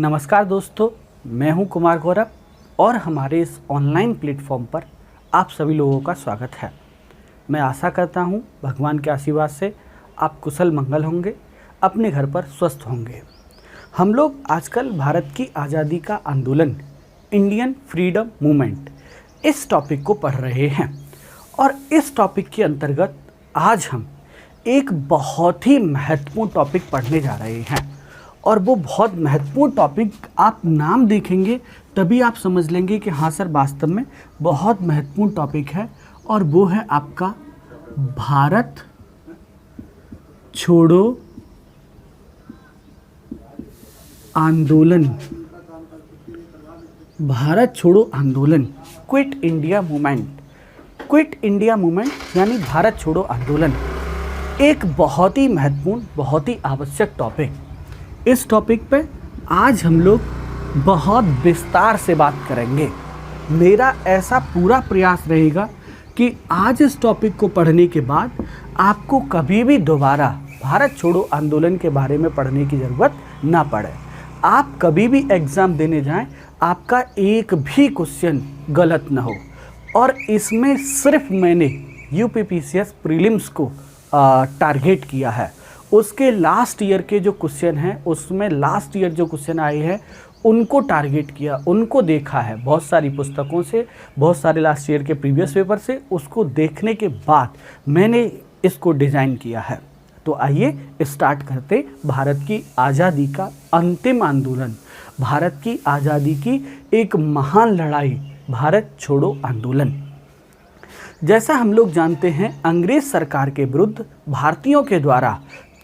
नमस्कार दोस्तों, मैं हूं कुमार गौरव और हमारे इस ऑनलाइन प्लेटफॉर्म पर आप सभी लोगों का स्वागत है। मैं आशा करता हूं भगवान के आशीर्वाद से आप कुशल मंगल होंगे, अपने घर पर स्वस्थ होंगे। हम लोग आजकल भारत की आज़ादी का आंदोलन, इंडियन फ्रीडम मूवमेंट, इस टॉपिक को पढ़ रहे हैं और इस टॉपिक के अंतर्गत आज हम एक बहुत ही महत्वपूर्ण टॉपिक पढ़ने जा रहे हैं। और वो बहुत महत्वपूर्ण टॉपिक आप नाम देखेंगे तभी आप समझ लेंगे कि हाँ सर, वास्तव में बहुत महत्वपूर्ण टॉपिक है। और वो है आपका भारत छोड़ो आंदोलन। भारत छोड़ो आंदोलन, quit India movement. Quit India movement यानी भारत छोड़ो आंदोलन एक बहुत ही महत्वपूर्ण, बहुत ही आवश्यक टॉपिक। इस टॉपिक पे आज हम लोग बहुत विस्तार से बात करेंगे। मेरा ऐसा पूरा प्रयास रहेगा कि आज इस टॉपिक को पढ़ने के बाद आपको कभी भी दोबारा भारत छोड़ो आंदोलन के बारे में पढ़ने की ज़रूरत ना पड़े। आप कभी भी एग्ज़ाम देने जाएं, आपका एक भी क्वेश्चन गलत ना हो। और इसमें सिर्फ मैंने यूपीपीसीएस प्रीलिम्स को टारगेट किया है। उसके लास्ट ईयर के जो क्वेश्चन हैं, उसमें लास्ट ईयर जो क्वेश्चन आए हैं उनको टारगेट किया, उनको देखा है बहुत सारी पुस्तकों से, बहुत सारे लास्ट ईयर के प्रीवियस पेपर से। उसको देखने के बाद मैंने इसको डिज़ाइन किया है। तो आइए स्टार्ट करते भारत की आज़ादी का अंतिम आंदोलन, भारत की आज़ादी की एक महान लड़ाई, भारत छोड़ो आंदोलन। जैसा हम लोग जानते हैं, अंग्रेज सरकार के विरुद्ध भारतीयों के द्वारा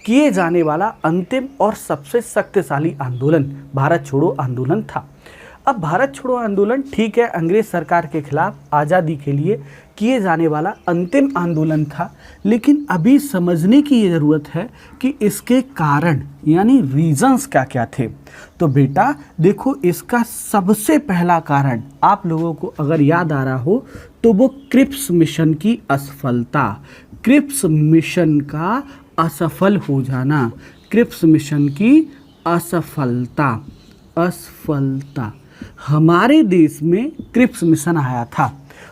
किए जाने वाला अंतिम और सबसे शक्तिशाली आंदोलन भारत छोड़ो आंदोलन था। अब भारत छोड़ो आंदोलन ठीक है, अंग्रेज सरकार के खिलाफ आज़ादी के लिए किए जाने वाला अंतिम आंदोलन था, लेकिन अभी समझने की ये ज़रूरत है कि इसके कारण यानी रीजंस क्या क्या थे। तो बेटा देखो, इसका सबसे पहला कारण आप लोगों को अगर याद आ रहा हो तो वो क्रिप्स मिशन की असफलता, क्रिप्स मिशन का असफल हो जाना, क्रिप्स मिशन की असफलता। हमारे देश में क्रिप्स मिशन आया था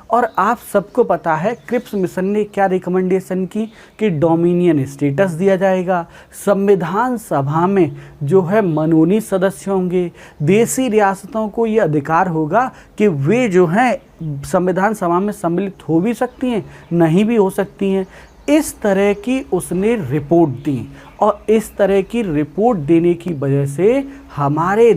और आप सबको पता है क्रिप्स मिशन ने क्या रिकमेंडेशन की कि डोमिनियन स्टेटस दिया जाएगा, संविधान सभा में जो है मनोनीत सदस्य होंगे, देशी रियासतों को ये अधिकार होगा कि वे जो हैं संविधान सभा में सम्मिलित हो भी सकती हैं, नहीं भी हो सकती हैं। इस तरह की उसने रिपोर्ट दी और इस तरह की रिपोर्ट देने की वजह से हमारे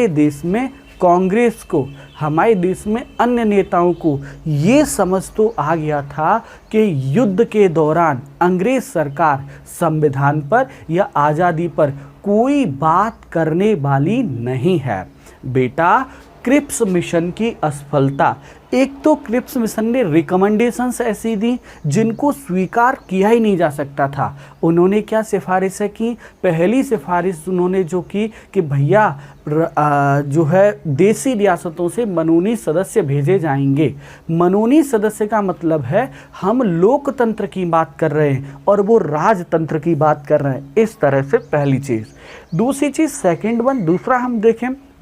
देश में कांग्रेस को, हमारे देश में अन्य नेताओं को ये समझ तो आ गया था कि युद्ध के दौरान अंग्रेज सरकार संविधान पर या आज़ादी पर कोई बात करने वाली नहीं है। बेटा क्रिप्स मिशन की असफलता, एक तो क्रिप्स मिशन ने रिकमेंडेशंस ऐसी दी जिनको स्वीकार किया ही नहीं जा सकता था। उन्होंने क्या सिफारिशें की? पहली सिफारिश उन्होंने जो की कि भैया जो है देशी रियासतों से मनोनीत सदस्य भेजे जाएंगे। मनोनीत सदस्य का मतलब है हम लोकतंत्र की बात कर रहे हैं और वो राजतंत्र की बात कर रहे हैं। इस तरह से पहली चीज़। दूसरी चीज़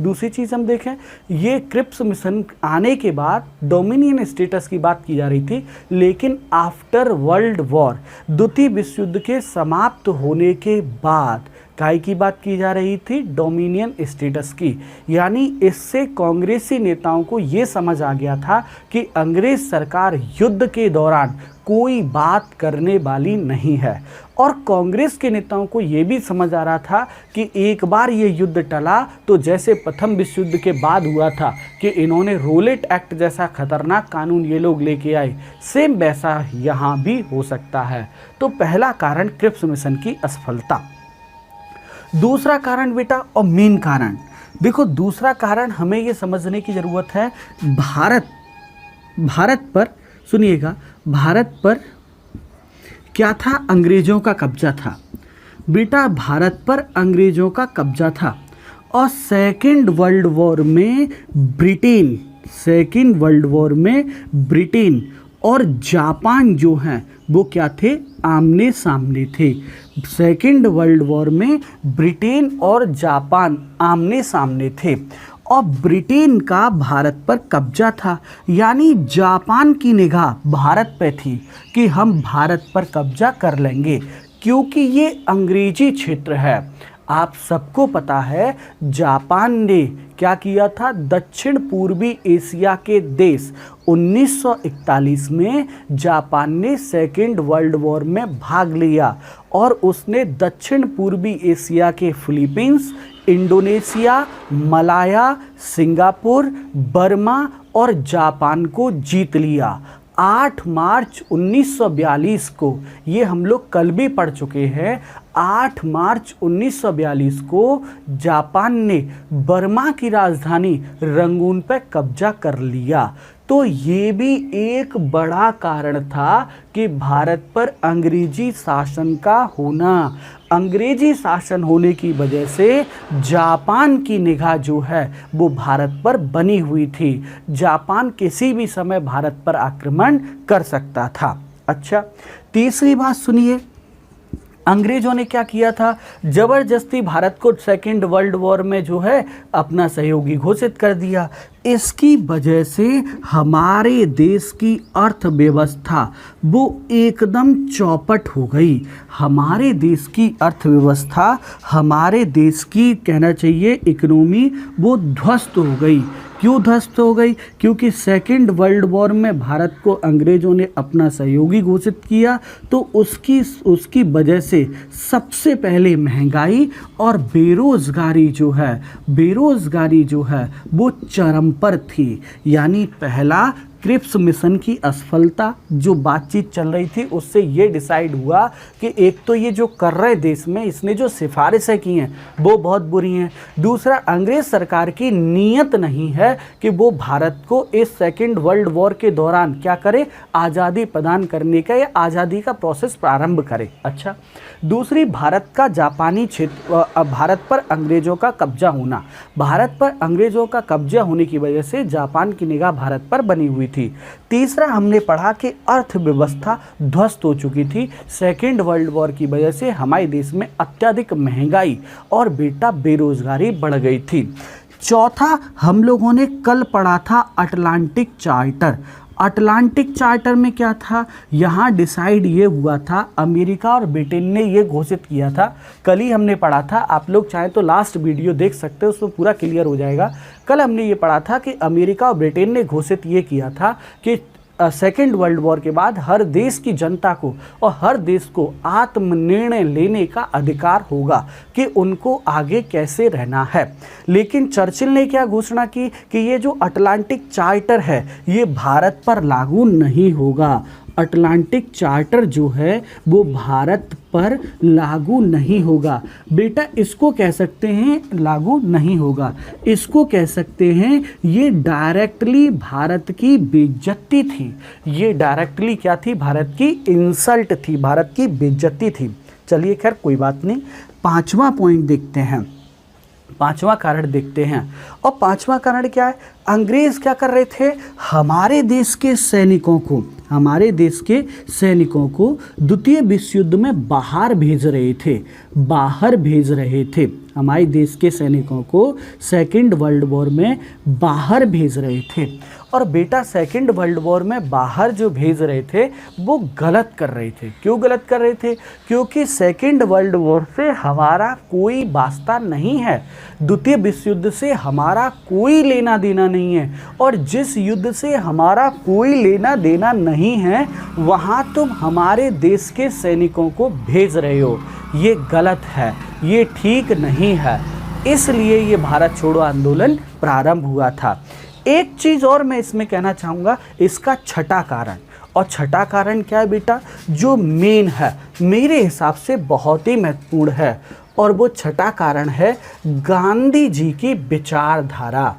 दूसरी चीज़ हम देखें, ये क्रिप्स मिशन आने के बाद डोमिनियन स्टेटस की बात की जा रही थी, लेकिन आफ्टर वर्ल्ड वॉर, द्वितीय विश्व युद्ध के समाप्त होने के बाद काय की बात की जा रही थी? डोमिनियन स्टेटस की। यानी इससे कांग्रेसी नेताओं को ये समझ आ गया था कि अंग्रेज सरकार युद्ध के दौरान कोई बात करने वाली नहीं है। और कांग्रेस के नेताओं को ये भी समझ आ रहा था कि एक बार ये युद्ध टला तो जैसे प्रथम विश्व युद्ध के बाद हुआ था कि इन्होंने रोलेट एक्ट जैसा खतरनाक कानून ये लोग लेके आए, सेम वैसा यहाँ भी हो सकता है। तो पहला कारण क्रिप्स मिशन की असफलता। दूसरा कारण बेटा, और मेन कारण देखो, दूसरा कारण हमें ये समझने की ज़रूरत है, भारत पर सुनिएगा, भारत पर क्या था? अंग्रेज़ों का कब्जा था। बेटा भारत पर अंग्रेज़ों का कब्जा था और सेकेंड वर्ल्ड वॉर में ब्रिटेन और जापान जो हैं वो क्या थे? आमने सामने थे। सेकेंड वर्ल्ड वॉर में ब्रिटेन और जापान आमने सामने थे और ब्रिटेन का भारत पर कब्जा था, यानी जापान की निगाह भारत पे थी कि हम भारत पर कब्जा कर लेंगे क्योंकि ये अंग्रेजी क्षेत्र है। आप सबको पता है जापान ने क्या किया था, दक्षिण पूर्वी एशिया के देश 1941 में जापान ने सेकेंड वर्ल्ड वॉर में भाग लिया और उसने दक्षिण पूर्वी एशिया के Philippines, Indonesia, Malaya, Singapore, Burma और जापान को जीत लिया। 8 मार्च 1942 को, ये हम लोग कल भी पढ़ चुके हैं, 8 मार्च 1942 को जापान ने बर्मा की राजधानी रंगून पर कब्जा कर लिया। तो ये भी एक बड़ा कारण था कि भारत पर अंग्रेजी शासन का होना। अंग्रेजी शासन होने की वजह से जापान की निगाह जो है वो भारत पर बनी हुई थी। जापान किसी भी समय भारत पर आक्रमण कर सकता था। अच्छा, तीसरी बात सुनिए, अंग्रेजों ने क्या किया था, जबरदस्ती भारत को सेकेंड वर्ल्ड वॉर में जो है अपना सहयोगी घोषित कर दिया। इसकी वजह से हमारे देश की अर्थव्यवस्था वो एकदम चौपट हो गई। हमारे देश की अर्थव्यवस्था, हमारे देश की कहना चाहिए इकोनॉमी, वो ध्वस्त हो गई। क्यों ध्वस्त हो गई? क्योंकि सेकेंड वर्ल्ड वॉर में भारत को अंग्रेज़ों ने अपना सहयोगी घोषित किया, तो उसकी वजह से सबसे पहले महंगाई और बेरोज़गारी जो है वो चरम पर थी। यानी पहला क्रिप्स मिशन की असफलता, जो बातचीत चल रही थी उससे ये डिसाइड हुआ कि एक तो ये जो कर रहे देश में इसने जो सिफारिशें की हैं वो बहुत बुरी हैं। दूसरा, अंग्रेज़ सरकार की नीयत नहीं है कि वो भारत को इस सेकेंड वर्ल्ड वॉर के दौरान क्या करे, आज़ादी प्रदान करने का या आज़ादी का प्रोसेस प्रारंभ करे। अच्छा, दूसरी, भारत का जापानी क्षेत्र, भारत पर अंग्रेज़ों का कब्जा होना। भारत पर अंग्रेज़ों का कब्जा होने की वजह से जापान की निगाह भारत पर बनी हुई थी। तीसरा, हमने पढ़ा कि अर्थव्यवस्था ध्वस्त हो चुकी थी। सेकेंड वर्ल्ड वॉर की वजह से हमारे देश में अत्यधिक महंगाई और बेरोजगारी बढ़ गई थी। चौथा, हम लोगों ने कल पढ़ा था अटलांटिक चार्टर। अटलांटिक चार्टर में क्या था, यहाँ डिसाइड ये हुआ था, अमेरिका और ब्रिटेन ने ये घोषित किया था। कल ही हमने पढ़ा था, आप लोग चाहें तो लास्ट वीडियो देख सकते हो, उसमें पूरा क्लियर हो जाएगा। कल हमने ये पढ़ा था कि अमेरिका और ब्रिटेन ने घोषित ये किया था कि सेकेंड वर्ल्ड वॉर के बाद हर देश की जनता को और हर देश को आत्मनिर्णय लेने का अधिकार होगा कि उनको आगे कैसे रहना है। लेकिन चर्चिल ने क्या घोषणा की कि ये जो अटलांटिक चार्टर है ये भारत पर लागू नहीं होगा। अटलांटिक चार्टर जो है वो भारत पर लागू नहीं होगा। बेटा, इसको कह सकते हैं लागू नहीं होगा, इसको कह सकते हैं ये डायरेक्टली भारत की बेइज्जती थी। ये डायरेक्टली क्या थी, भारत की इंसल्ट थी, भारत की बेइज्जती थी। चलिए खैर कोई बात नहीं, पांचवा पॉइंट देखते हैं, पांचवा कारण देखते हैं। और पांचवा कारण क्या है, अंग्रेज क्या कर रहे थे, हमारे देश के सैनिकों को द्वितीय विश्व युद्ध में बाहर भेज रहे थे। हमारे देश के सैनिकों को सेकेंड वर्ल्ड वॉर में बाहर भेज रहे थे। और बेटा, सेकेंड वर्ल्ड वॉर में बाहर जो भेज रहे थे वो गलत कर रहे थे। क्यों गलत कर रहे थे? क्योंकि सेकेंड वर्ल्ड वॉर से हमारा कोई वास्ता नहीं है, द्वितीय विश्व युद्ध से हमारा कोई लेना देना नहीं है। और जिस युद्ध से हमारा कोई लेना देना नहीं है वहाँ तुम हमारे देश के सैनिकों को भेज रहे हो, ये गलत है, ये ठीक नहीं है। इसलिए ये भारत छोड़ो आंदोलन प्रारंभ हुआ था। एक चीज़ और मैं इसमें कहना चाहूँगा, इसका छठा कारण, और छठा कारण क्या है बेटा, जो मेन है मेरे हिसाब से बहुत ही महत्वपूर्ण है, और वो छठा कारण है गांधी जी की विचारधारा।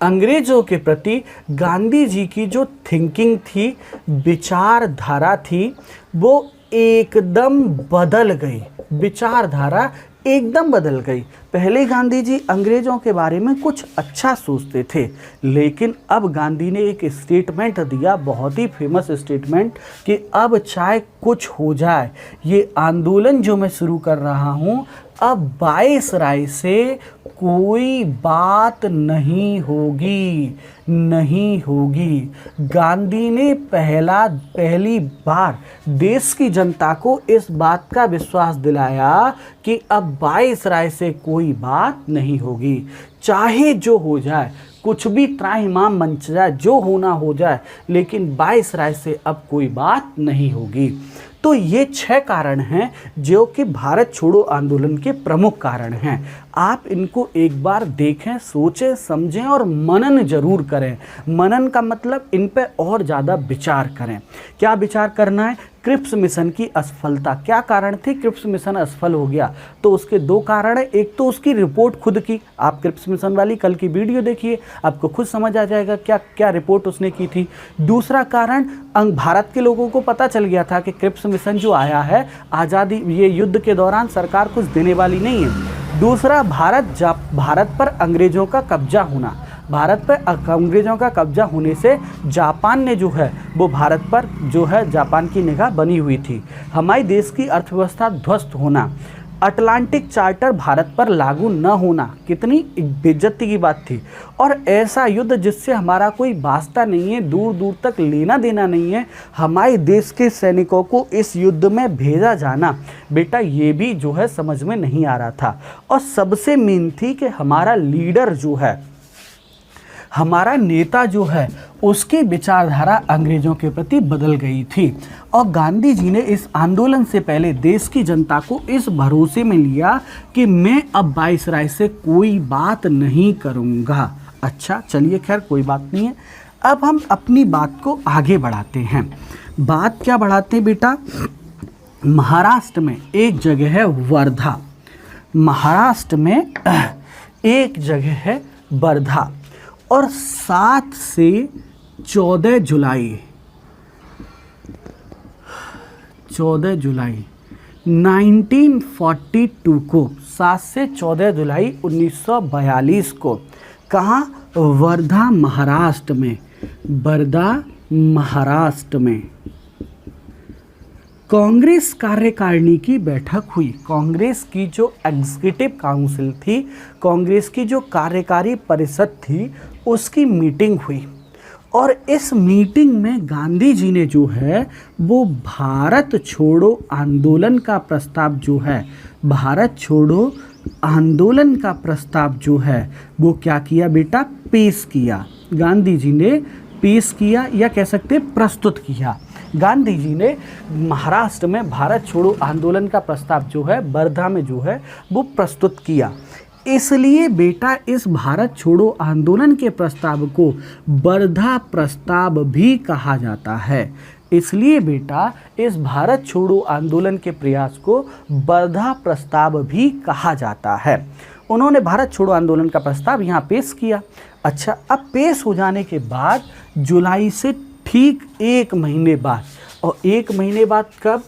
अंग्रेजों के प्रति गांधी जी की जो थिंकिंग थी, विचारधारा थी, वो एकदम बदल गई। विचारधारा एकदम बदल गई। पहले गांधी जी अंग्रेज़ों के बारे में कुछ अच्छा सोचते थे, लेकिन अब गांधी ने एक स्टेटमेंट दिया, बहुत ही फेमस स्टेटमेंट, कि अब चाहे कुछ हो जाए, ये आंदोलन जो मैं शुरू कर रहा हूँ, अब वायसराय से कोई बात नहीं होगी, नहीं होगी। गांधी ने पहली बार देश की जनता को इस बात का विश्वास दिलाया कि अब वायसराय से कोई बात नहीं होगी, चाहे जो हो जाए, कुछ भी त्राहिमाम मंच जाए, जो होना हो जाए, लेकिन वायसराय से अब कोई बात नहीं होगी। तो ये 6 कारण हैं जो कि भारत छोड़ो आंदोलन के प्रमुख कारण हैं। आप इनको एक बार देखें, सोचें, समझें और मनन जरूर करें। मनन का मतलब इन पे और ज़्यादा विचार करें। क्या विचार करना है? क्रिप्स मिशन की असफलता, क्या कारण थी क्रिप्स मिशन असफल हो गया? तो उसके 2 कारण है। एक तो उसकी रिपोर्ट खुद की, आप क्रिप्स मिशन वाली कल की वीडियो देखिए, आपको खुद समझ आ जाएगा क्या क्या रिपोर्ट उसने की थी। दूसरा कारण, भारत के लोगों को पता चल गया था कि क्रिप्स मिशन जो आया है आज़ादी, ये युद्ध के दौरान सरकार कुछ देने वाली नहीं है। दूसरा, भारत पर अंग्रेज़ों का कब्जा होना, भारत पर अंग्रेज़ों का कब्जा होने से जापान ने जो है वो भारत पर जो है जापान की निगाह बनी हुई थी। हमारे देश की अर्थव्यवस्था ध्वस्त होना, अटलांटिक चार्टर भारत पर लागू न होना, कितनी बेइज्जती की बात थी। और ऐसा युद्ध जिससे हमारा कोई वास्ता नहीं है, दूर दूर तक लेना देना नहीं है, हमारे देश के सैनिकों को इस युद्ध में भेजा जाना, बेटा ये भी जो है समझ में नहीं आ रहा था। और सबसे मेन थी कि हमारा लीडर जो है, हमारा नेता जो है, उसकी विचारधारा अंग्रेज़ों के प्रति बदल गई थी। और गांधी जी ने इस आंदोलन से पहले देश की जनता को इस भरोसे में लिया कि मैं अब वायसराय से कोई बात नहीं करूँगा। अच्छा चलिए, खैर कोई बात नहीं है। अब हम अपनी बात को आगे बढ़ाते हैं। बात क्या बढ़ाते हैं बेटा? महाराष्ट्र में एक जगह है वर्धा, महाराष्ट्र में एक जगह है वर्धा, और 7 से 14 जुलाई 1942 को, 7 से 14 जुलाई 1942 को, कहाँ? वर्धा महाराष्ट्र में, वर्धा महाराष्ट्र में कांग्रेस कार्यकारिणी की बैठक हुई। कांग्रेस की जो एग्जीक्यूटिव काउंसिल थी, कांग्रेस की जो कार्यकारी परिषद थी, उसकी मीटिंग हुई। और इस मीटिंग में गांधी जी ने जो है वो भारत छोड़ो आंदोलन का प्रस्ताव जो है, भारत छोड़ो आंदोलन का प्रस्ताव जो है वो क्या किया बेटा? पेश किया। गांधी जी ने पेश किया, या कह सकते प्रस्तुत किया। गांधी जी ने महाराष्ट्र में भारत छोड़ो आंदोलन का प्रस्ताव जो है वर्धा में जो है वो प्रस्तुत किया। इसलिए बेटा इस भारत छोड़ो आंदोलन के प्रस्ताव को वर्धा प्रस्ताव भी कहा जाता है। इसलिए बेटा इस भारत छोड़ो आंदोलन के प्रयास को वर्धा प्रस्ताव भी कहा जाता है। उन्होंने भारत छोड़ो आंदोलन का प्रस्ताव यहाँ पेश किया। अच्छा, अब पेश हो जाने के बाद जुलाई से ठीक 1 महीने बाद, और 1 महीने बाद कब?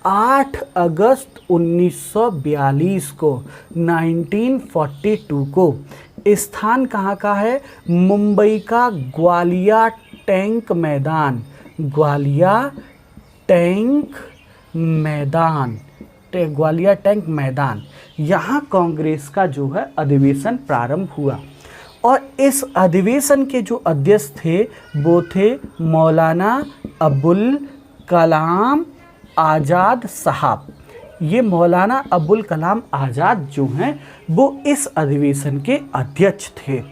8 अगस्त 1942 को, 1942 को। स्थान कहाँ का है? मुंबई का ग्वालिया टैंक मैदान, ग्वालिया टैंक मैदान, ग्वालिया टैंक मैदान। यहाँ कांग्रेस का जो है अधिवेशन प्रारंभ हुआ। और इस अधिवेशन के जो अध्यक्ष थे वो थे मौलाना अबुल कलाम आज़ाद साहब। ये मौलाना अबुल कलाम आज़ाद जो हैं वो इस अधिवेशन के अध्यक्ष थे।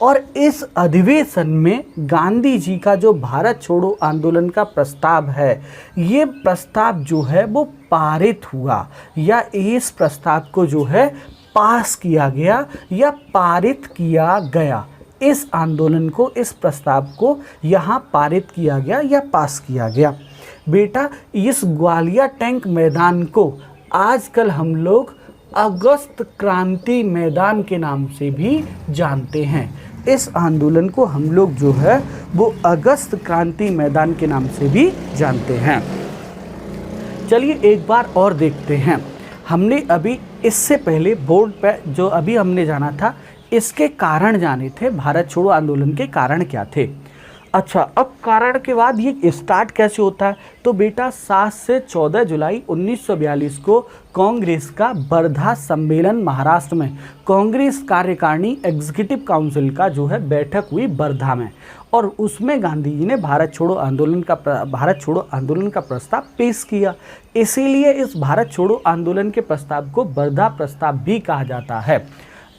और इस अधिवेशन में गांधी जी का जो भारत छोड़ो आंदोलन का प्रस्ताव है, ये प्रस्ताव जो है वो पारित हुआ, या इस प्रस्ताव को जो है पास किया गया या पारित किया गया। इस आंदोलन को, इस प्रस्ताव को यहाँ पारित किया गया या पास किया गया। बेटा इस ग्वालिया टैंक मैदान को आजकल हम लोग अगस्त क्रांति मैदान के नाम से भी जानते हैं। इस आंदोलन को हम लोग जो है वो अगस्त क्रांति मैदान के नाम से भी जानते हैं। चलिए एक बार और देखते हैं। हमने अभी इससे पहले बोर्ड पे जो अभी हमने जाना था, इसके कारण जाने थे, भारत छोड़ो आंदोलन के कारण क्या थे। अच्छा, अब कारण के बाद ये स्टार्ट कैसे होता है, तो बेटा 7 से 14 जुलाई 1942 को कांग्रेस का वर्धा सम्मेलन महाराष्ट्र में, कांग्रेस कार्यकारिणी एग्जीक्यूटिव काउंसिल का जो है बैठक हुई वर्धा में, और उसमें गांधी जी ने भारत छोड़ो आंदोलन का प्रस्ताव पेश किया। इसीलिए इस भारत छोड़ो आंदोलन के प्रस्ताव को वर्धा प्रस्ताव भी कहा जाता है।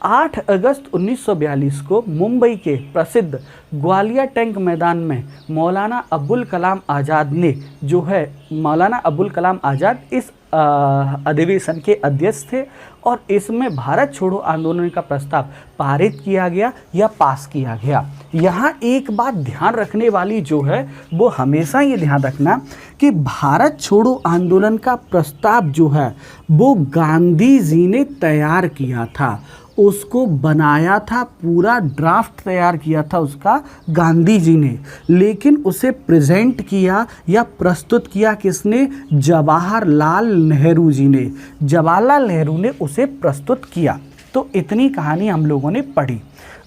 8 अगस्त 1942 को मुंबई के प्रसिद्ध ग्वालियर टैंक मैदान में मौलाना अबुल कलाम आज़ाद ने जो है, मौलाना अबुल कलाम आज़ाद इस अधिवेशन के अध्यक्ष थे, और इसमें भारत छोड़ो आंदोलन का प्रस्ताव पारित किया गया या पास किया गया। यहाँ एक बात ध्यान रखने वाली जो है, वो हमेशा ये ध्यान रखना कि भारत छोड़ो आंदोलन का प्रस्ताव जो है वो गांधी जी ने तैयार किया था, उसको बनाया था, पूरा ड्राफ्ट तैयार किया था उसका गांधी जी ने, लेकिन उसे प्रेजेंट किया या प्रस्तुत किया किसने, जवाहरलाल नेहरू जी ने, जवाहरलाल नेहरू ने उसे प्रस्तुत किया। तो इतनी कहानी हम लोगों ने पढ़ी।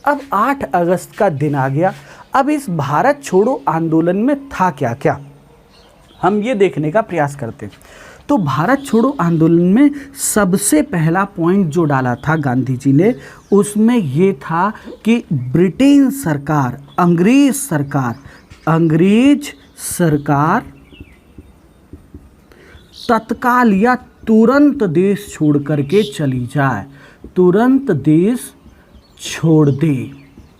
अब 8 अगस्त का दिन आ गया। अब इस भारत छोड़ो आंदोलन में था क्या क्या, हम ये देखने का प्रयास करते हैं। तो भारत छोड़ो आंदोलन में सबसे पहला पॉइंट जो डाला था गांधी जी ने, उसमें ये था कि ब्रिटेन सरकार, अंग्रेज सरकार तत्काल या तुरंत देश छोड़ करके चली जाए, तुरंत देश छोड़ दे।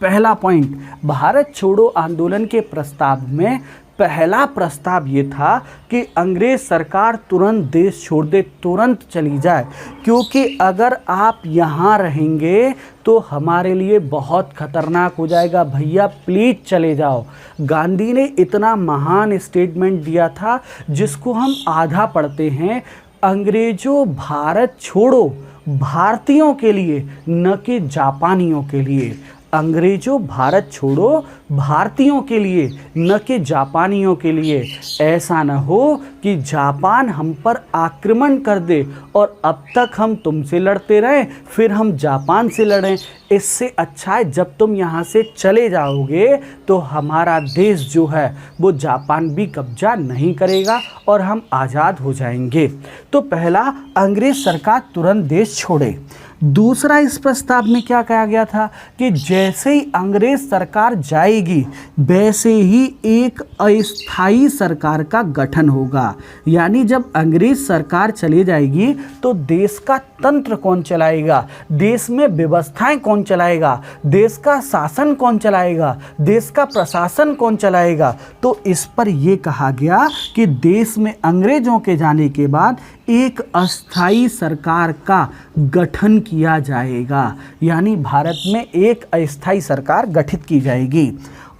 पहला पॉइंट भारत छोड़ो आंदोलन के प्रस्ताव में पहला प्रस्ताव ये था कि अंग्रेज सरकार तुरंत देश छोड़ दे, तुरंत चली जाए, क्योंकि अगर आप यहाँ रहेंगे तो हमारे लिए बहुत खतरनाक हो जाएगा, भैया प्लीज चले जाओ। गांधी ने इतना महान स्टेटमेंट दिया था जिसको हम आधा पढ़ते हैं, अंग्रेजों भारत छोड़ो भारतीयों के लिए, न कि जापानियों के लिए। अंग्रेजों भारत छोड़ो भारतीयों के लिए, न कि जापानियों के लिए। ऐसा न हो कि जापान हम पर आक्रमण कर दे और अब तक हम तुमसे लड़ते रहें, फिर हम जापान से लड़ें। इससे अच्छा है जब तुम यहाँ से चले जाओगे तो हमारा देश जो है वो जापान भी कब्जा नहीं करेगा और हम आज़ाद हो जाएंगे। तो पहला, अंग्रेज सरकार तुरंत देश छोड़े। दूसरा, इस प्रस्ताव में क्या कहा गया था कि जैसे ही अंग्रेज सरकार जाएगी वैसे ही एक अस्थायी सरकार का गठन होगा। यानी जब अंग्रेज सरकार चली जाएगी तो देश का तंत्र कौन चलाएगा, देश में व्यवस्थाएं कौन चलाएगा, देश का शासन कौन चलाएगा, देश का प्रशासन कौन चलाएगा। तो इस पर यह कहा गया कि देश में अंग्रेजों के जाने के बाद एक अस्थायी सरकार का गठन किया जाएगा, यानी भारत में एक अस्थायी सरकार गठित की जाएगी।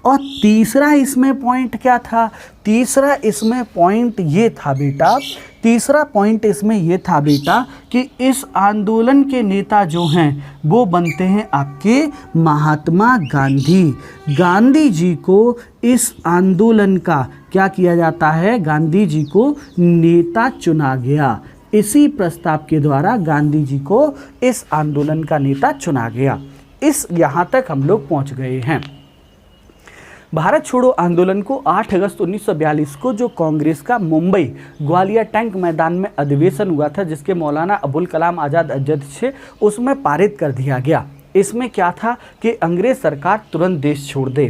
और तीसरा इसमें पॉइंट क्या था, तीसरा इसमें पॉइंट ये था बेटा, कि इस आंदोलन के नेता जो हैं वो बनते हैं आपके महात्मा गांधी। गांधी जी को इस आंदोलन का क्या किया जाता है, गांधी जी को नेता चुना गया। इसी प्रस्ताव के द्वारा गांधी जी को इस आंदोलन का नेता चुना गया। यहाँ तक हम लोग पहुँच गए हैं। भारत छोड़ो आंदोलन को 8 अगस्त 1942 को जो कांग्रेस का मुंबई ग्वालियर टैंक मैदान में अधिवेशन हुआ था, जिसके मौलाना अबुल कलाम आज़ाद अध्यक्ष थे, उसमें पारित कर दिया गया। इसमें क्या था कि अंग्रेज सरकार तुरंत देश छोड़ दे,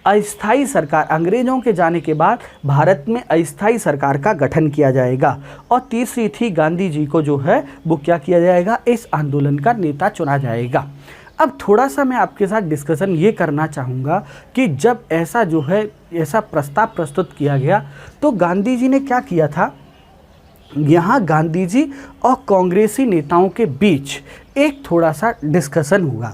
अस्थायी सरकार, अंग्रेजों के जाने के बाद भारत में अस्थायी सरकार का गठन किया जाएगा। और तीसरी थी, गांधी जी को जो है वो क्या किया जाएगा, इस आंदोलन का नेता चुना जाएगा। अब थोड़ा सा मैं आपके साथ डिस्कशन ये करना चाहूँगा कि जब ऐसा जो है ऐसा प्रस्ताव प्रस्तुत किया गया तो गांधी जी ने क्या किया था। यहाँ गांधी जी और कांग्रेसी नेताओं के बीच एक थोड़ा सा डिस्कशन हुआ।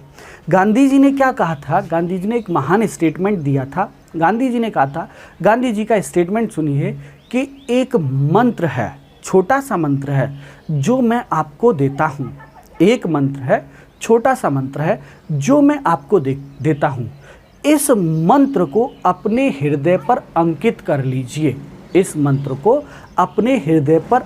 गांधी जी ने क्या कहा था, गांधी जी ने एक महान स्टेटमेंट दिया था। गांधी जी ने कहा था, गांधी जी का स्टेटमेंट सुनिए कि एक मंत्र है, छोटा सा मंत्र है जो मैं आपको देता हूँ। एक मंत्र है, छोटा सा मंत्र है जो मैं आपको देता हूँ। इस मंत्र को अपने हृदय पर अंकित कर लीजिए। इस मंत्र को अपने हृदय पर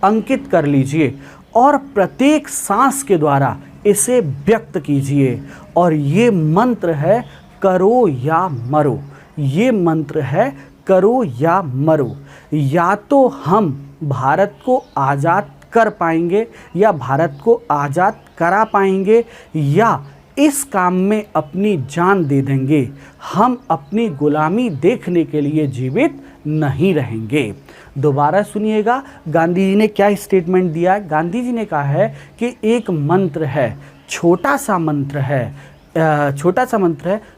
अंकित कर लीजिए और प्रत्येक सांस के द्वारा इसे व्यक्त कीजिए। और ये मंत्र है करो या मरो। ये मंत्र है करो या मरो। या तो हम भारत को आज़ाद कर पाएंगे या भारत को आज़ाद करा पाएंगे, या इस काम में अपनी जान दे देंगे। हम अपनी गुलामी देखने के लिए जीवित नहीं रहेंगे। दोबारा सुनिएगा गांधी जी ने क्या स्टेटमेंट दिया है। गांधी जी ने कहा है कि एक मंत्र है, छोटा सा मंत्र है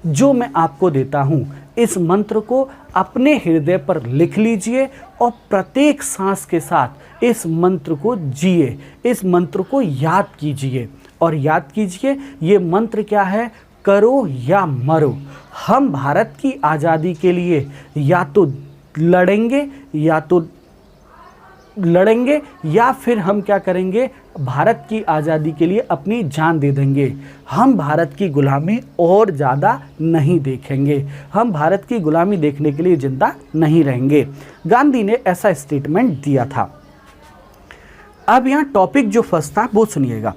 जो मैं आपको देता हूँ। इस मंत्र को अपने हृदय पर लिख लीजिए और प्रत्येक सांस के साथ इस मंत्र को जिए, इस मंत्र को याद कीजिए। और याद कीजिए ये मंत्र क्या है, करो या मरो। हम भारत की आज़ादी के लिए या तो लड़ेंगे या फिर हम क्या करेंगे, भारत की आज़ादी के लिए अपनी जान दे देंगे। हम भारत की गुलामी और ज़्यादा नहीं देखेंगे, हम भारत की गुलामी देखने के लिए जिंदा नहीं रहेंगे। गांधी ने ऐसा स्टेटमेंट दिया था। अब यहाँ टॉपिक जो फर्स्ट था वो सुनिएगा।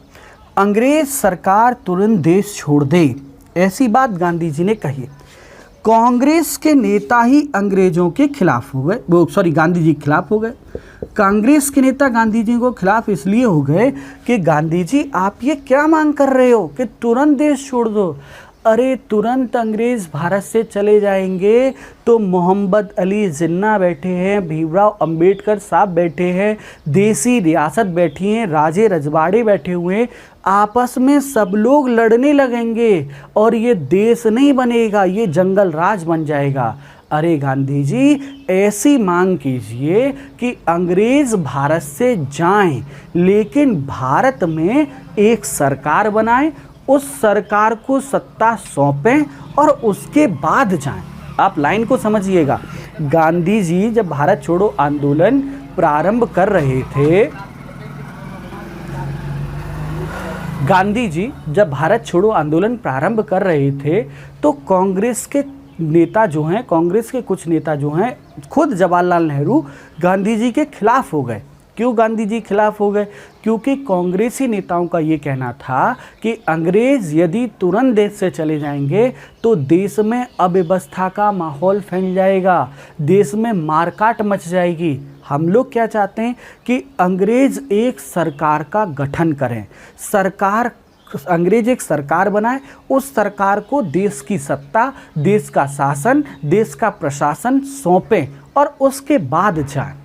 अंग्रेज सरकार तुरंत देश छोड़ दे, ऐसी बात गांधी जी ने कही। कांग्रेस के नेता ही अंग्रेजों के खिलाफ हो गए, गांधी जी के खिलाफ हो गए। कांग्रेस के नेता गांधी जी को खिलाफ इसलिए हो गए कि गांधी जी आप ये क्या मांग कर रहे हो कि तुरंत देश छोड़ दो। अरे तुरंत अंग्रेज़ भारत से चले जाएंगे तो मोहम्मद अली जिन्ना बैठे हैं, भीमराव अंबेडकर साहब बैठे हैं, देसी रियासत बैठी हैं, राजे रजवाड़े बैठे हुए हैं, आपस में सब लोग लड़ने लगेंगे और ये देश नहीं बनेगा, ये जंगल राज बन जाएगा। अरे गांधी जी ऐसी मांग कीजिए कि अंग्रेज़ भारत से जाएं, लेकिन भारत में एक सरकार बनाएं, उस सरकार को सत्ता सौंपें और उसके बाद जाएं। आप लाइन को समझिएगा। गांधी जी जब भारत छोड़ो आंदोलन प्रारंभ कर रहे थे, तो कांग्रेस के नेता जो हैं, कांग्रेस के कुछ नेता जो हैं, खुद जवाहरलाल नेहरू गांधी जी के खिलाफ हो गए। क्यों गांधी जी खिलाफ हो गए? क्योंकि कांग्रेसी नेताओं का ये कहना था कि अंग्रेज़ यदि तुरंत देश से चले जाएंगे तो देश में अव्यवस्था का माहौल फैल जाएगा, देश में मारकाट मच जाएगी। हम लोग क्या चाहते हैं कि अंग्रेज़ एक सरकार का गठन करें, अंग्रेज एक सरकार बनाए, उस सरकार को देश की सत्ता, देश का शासन, देश का प्रशासन सौंपें और उसके बाद जाए।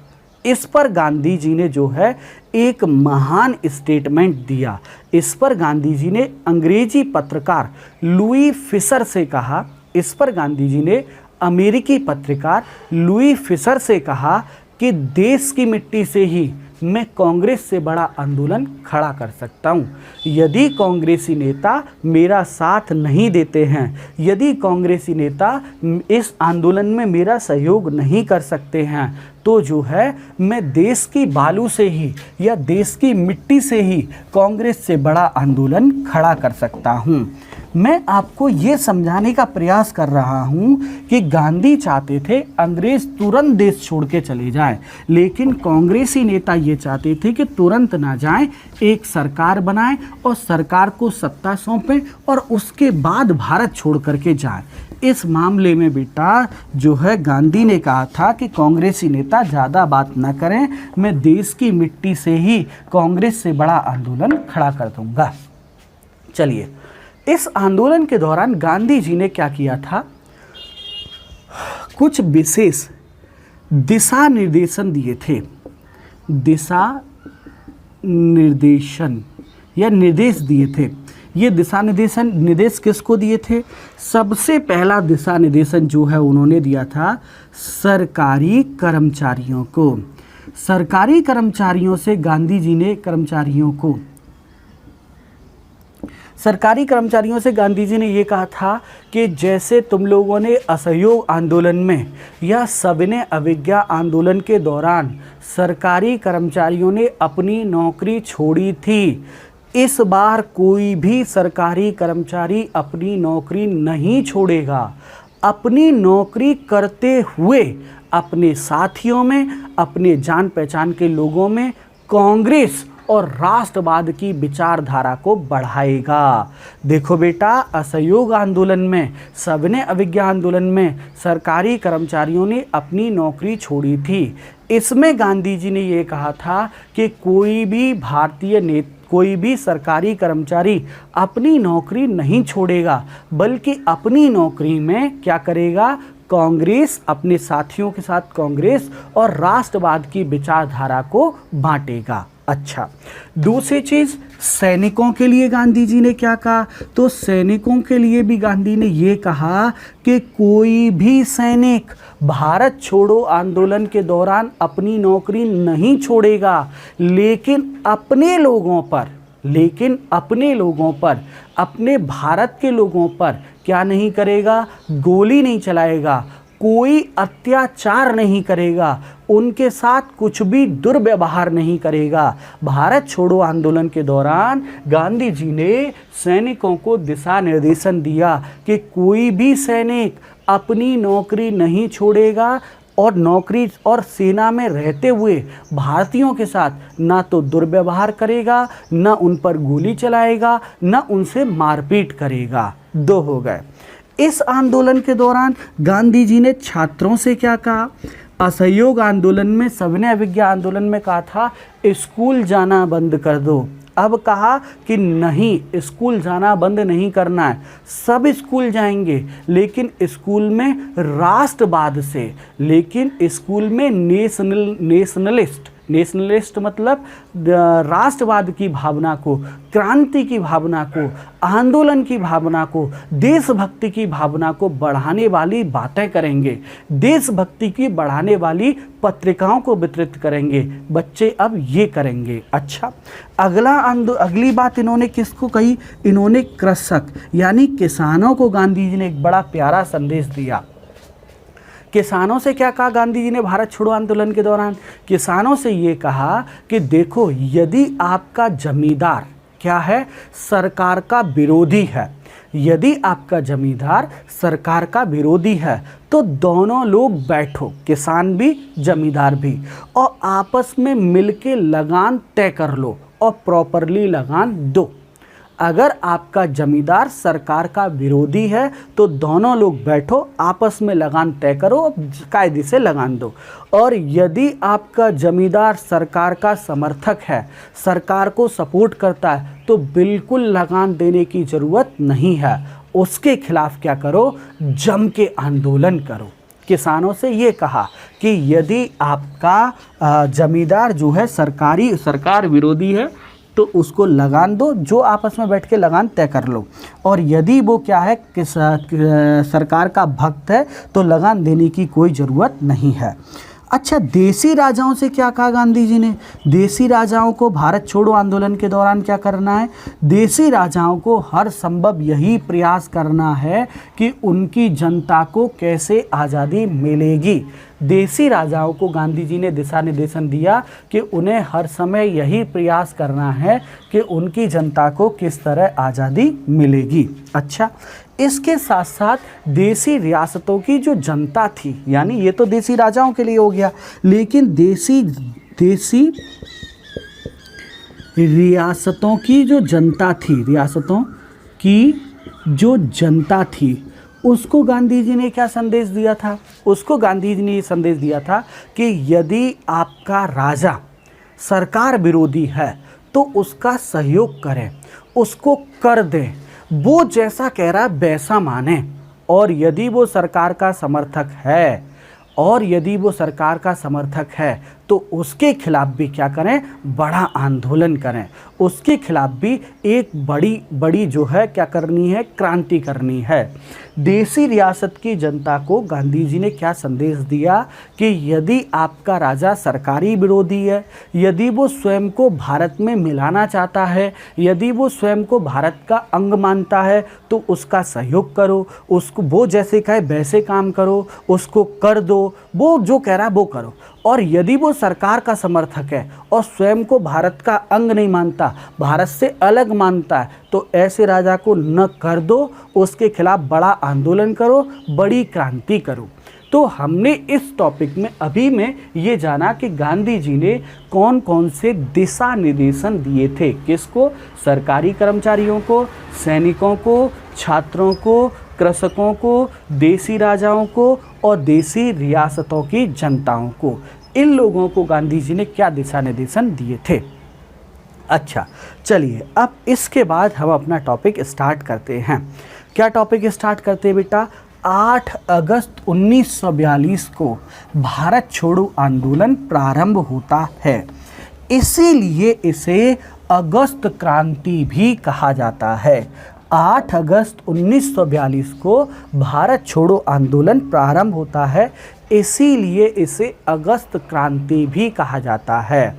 इस पर गांधी जी ने जो है एक महान स्टेटमेंट दिया। इस पर गांधी जी ने अंग्रेजी पत्रकार लुई फिशर से कहा, इस पर गांधी जी ने अमेरिकी पत्रकार लुई फिशर से कहा कि देश की मिट्टी से ही मैं कांग्रेस से बड़ा आंदोलन खड़ा कर सकता हूं। यदि कांग्रेसी नेता मेरा साथ नहीं देते हैं, यदि कांग्रेसी नेता इस आंदोलन में मेरा सहयोग नहीं कर सकते हैं, तो जो है मैं देश की बालू से ही या देश की मिट्टी से ही कांग्रेस से बड़ा आंदोलन खड़ा कर सकता हूं। मैं आपको ये समझाने का प्रयास कर रहा हूं कि गांधी चाहते थे अंग्रेज तुरंत देश छोड़ के चले जाएं, लेकिन कांग्रेसी नेता ये चाहते थे कि तुरंत ना जाएं, एक सरकार बनाएं और सरकार को सत्ता सौंपें और उसके बाद भारत छोड़ करके जाएं। इस मामले में बेटा जो है गांधी ने कहा था कि कांग्रेसी नेता ज़्यादा बात ना करें, मैं देश की मिट्टी से ही कांग्रेस से बड़ा आंदोलन खड़ा कर दूंगा। चलिए, इस आंदोलन के दौरान गांधी जी ने क्या किया था, कुछ विशेष दिशा निर्देशन दिए थे। दिशा निर्देशन या निर्देश दिए थे। ये दिशा निर्देश किसको दिए थे? सबसे पहला दिशा निर्देशन जो है उन्होंने दिया था सरकारी कर्मचारियों को। सरकारी कर्मचारियों से गांधी जी ने ये कहा था कि जैसे तुम लोगों ने असहयोग आंदोलन में या सविनय अवज्ञा आंदोलन के दौरान सरकारी कर्मचारियों ने अपनी नौकरी छोड़ी थी, इस बार कोई भी सरकारी कर्मचारी अपनी नौकरी नहीं छोड़ेगा। अपनी नौकरी करते हुए अपने साथियों में, अपने जान पहचान के लोगों में कांग्रेस और राष्ट्रवाद की विचारधारा को बढ़ाएगा। देखो बेटा, असहयोग आंदोलन में, सविनय अवज्ञा आंदोलन में सरकारी कर्मचारियों ने अपनी नौकरी छोड़ी थी। इसमें गांधी जी ने ये कहा था कि कोई भी सरकारी कर्मचारी अपनी नौकरी नहीं छोड़ेगा, बल्कि अपनी नौकरी में क्या करेगा, कांग्रेस, अपने साथियों के साथ कांग्रेस और राष्ट्रवाद की विचारधारा को बांटेगा। अच्छा, दूसरी चीज, सैनिकों के लिए गांधी जी ने क्या कहा, तो सैनिकों के लिए भी गांधी ने ये कहा कि कोई भी सैनिक भारत छोड़ो आंदोलन के दौरान अपनी नौकरी नहीं छोड़ेगा, लेकिन अपने लोगों पर, अपने भारत के लोगों पर क्या नहीं करेगा, गोली नहीं चलाएगा, कोई अत्याचार नहीं करेगा, उनके साथ कुछ भी दुर्व्यवहार नहीं करेगा। भारत छोड़ो आंदोलन के दौरान गांधी जी ने सैनिकों को दिशा निर्देशन दिया कि कोई भी सैनिक अपनी नौकरी नहीं छोड़ेगा और नौकरी और सेना में रहते हुए भारतीयों के साथ ना तो दुर्व्यवहार करेगा, ना उन पर गोली चलाएगा, ना उनसे मारपीट करेगा। 2 हो गए। इस आंदोलन के दौरान गांधी जी ने छात्रों से क्या कहा, असहयोग आंदोलन में, सविनय अवज्ञा आंदोलन में कहा था स्कूल जाना बंद कर दो। अब कहा कि नहीं, स्कूल जाना बंद नहीं करना है, सब स्कूल जाएंगे, लेकिन स्कूल में राष्ट्रवाद से, लेकिन स्कूल में नेशनलिस्ट मतलब राष्ट्रवाद की भावना को, क्रांति की भावना को, आंदोलन की भावना को, देशभक्ति की भावना को बढ़ाने वाली बातें करेंगे, देशभक्ति की बढ़ाने वाली पत्रिकाओं को वितरित करेंगे। बच्चे अब ये करेंगे। अच्छा, अगली बात इन्होंने किसको कही, इन्होंने कृषक यानी किसानों को गांधी जी ने एक बड़ा प्यारा संदेश दिया। किसानों से क्या कहा गांधी जी ने भारत छोड़ो आंदोलन के दौरान, किसानों से ये कहा कि देखो, यदि आपका जमींदार क्या है, सरकार का विरोधी है, यदि आपका जमींदार सरकार का विरोधी है, तो दोनों लोग बैठो, किसान भी जमींदार भी, और आपस में मिलके लगान तय कर लो और प्रॉपरली लगान दो। अगर आपका जमींदार सरकार का विरोधी है तो दोनों लोग बैठो, आपस में लगान तय करो, कायदे से लगान दो। और यदि आपका जमींदार सरकार का समर्थक है, सरकार को सपोर्ट करता है, तो बिल्कुल लगान देने की ज़रूरत नहीं है, उसके खिलाफ क्या करो, जम के आंदोलन करो। किसानों से ये कहा कि यदि आपका जमींदार जो है सरकार विरोधी है, तो उसको लगान दो, जो आपस में बैठ के लगान तय कर लो। और यदि वो क्या है कि सरकार का भक्त है, तो लगान देने की कोई ज़रूरत नहीं है। अच्छा, देसी राजाओं से क्या कहा गांधी जी ने, देसी राजाओं को भारत छोड़ो आंदोलन के दौरान क्या करना है, देसी राजाओं को हर संभव यही प्रयास करना है कि उनकी जनता को कैसे आज़ादी मिलेगी। देसी राजाओं को गांधी जी ने दिशा निर्देशन दिया कि उन्हें हर समय यही प्रयास करना है कि उनकी जनता को किस तरह आज़ादी मिलेगी। अच्छा, इसके साथ साथ देसी रियासतों की जो जनता थी, यानी ये तो देसी राजाओं के लिए हो गया, लेकिन देसी रियासतों की जो जनता थी, उसको गांधी जी ने क्या संदेश दिया था, उसको गांधी जी ने ये संदेश दिया था कि यदि आपका राजा सरकार विरोधी है तो उसका सहयोग करें, उसको कर दें, वो जैसा कह रहा है वैसा माने। और यदि वो सरकार का समर्थक है तो उसके खिलाफ भी क्या करें, बड़ा आंदोलन करें, उसके खिलाफ भी एक बड़ी जो है क्या करनी है, क्रांति करनी है। देसी रियासत की जनता को गांधी जी ने क्या संदेश दिया कि यदि आपका राजा सरकारी विरोधी है, यदि वो स्वयं को भारत में मिलाना चाहता है, यदि वो स्वयं को भारत का अंग मानता है, तो उसका सहयोग करो, उसको वो जैसे कहे वैसे काम करो, उसको कर दो, वो जो कह रहा है वो करो। और यदि वो सरकार का समर्थक है और स्वयं को भारत का अंग नहीं मानता, भारत से अलग मानता है, तो ऐसे राजा को न कर दो, उसके खिलाफ बड़ा आंदोलन करो, बड़ी क्रांति करो। तो हमने इस टॉपिक में अभी में ये जाना कि गांधी जी ने कौन कौन से दिशा निर्देशन दिए थे, किसको, सरकारी कर्मचारियों को, सैनिकों को, छात्रों को, कृषकों को, देसी राजाओं को और देसी रियासतों की जनताओं को। इन लोगों को गांधी जी ने क्या दिशा निर्देशन दिए थे। अच्छा चलिए, अब इसके बाद हम अपना टॉपिक स्टार्ट करते हैं। क्या टॉपिक स्टार्ट करते हैं बेटा? 8 अगस्त 1942 को भारत छोड़ो आंदोलन प्रारंभ होता है, इसीलिए इसे अगस्त क्रांति भी कहा जाता है। 8 अगस्त 1942 को भारत छोड़ो आंदोलन प्रारंभ होता है, इसीलिए इसे अगस्त क्रांति भी कहा जाता है।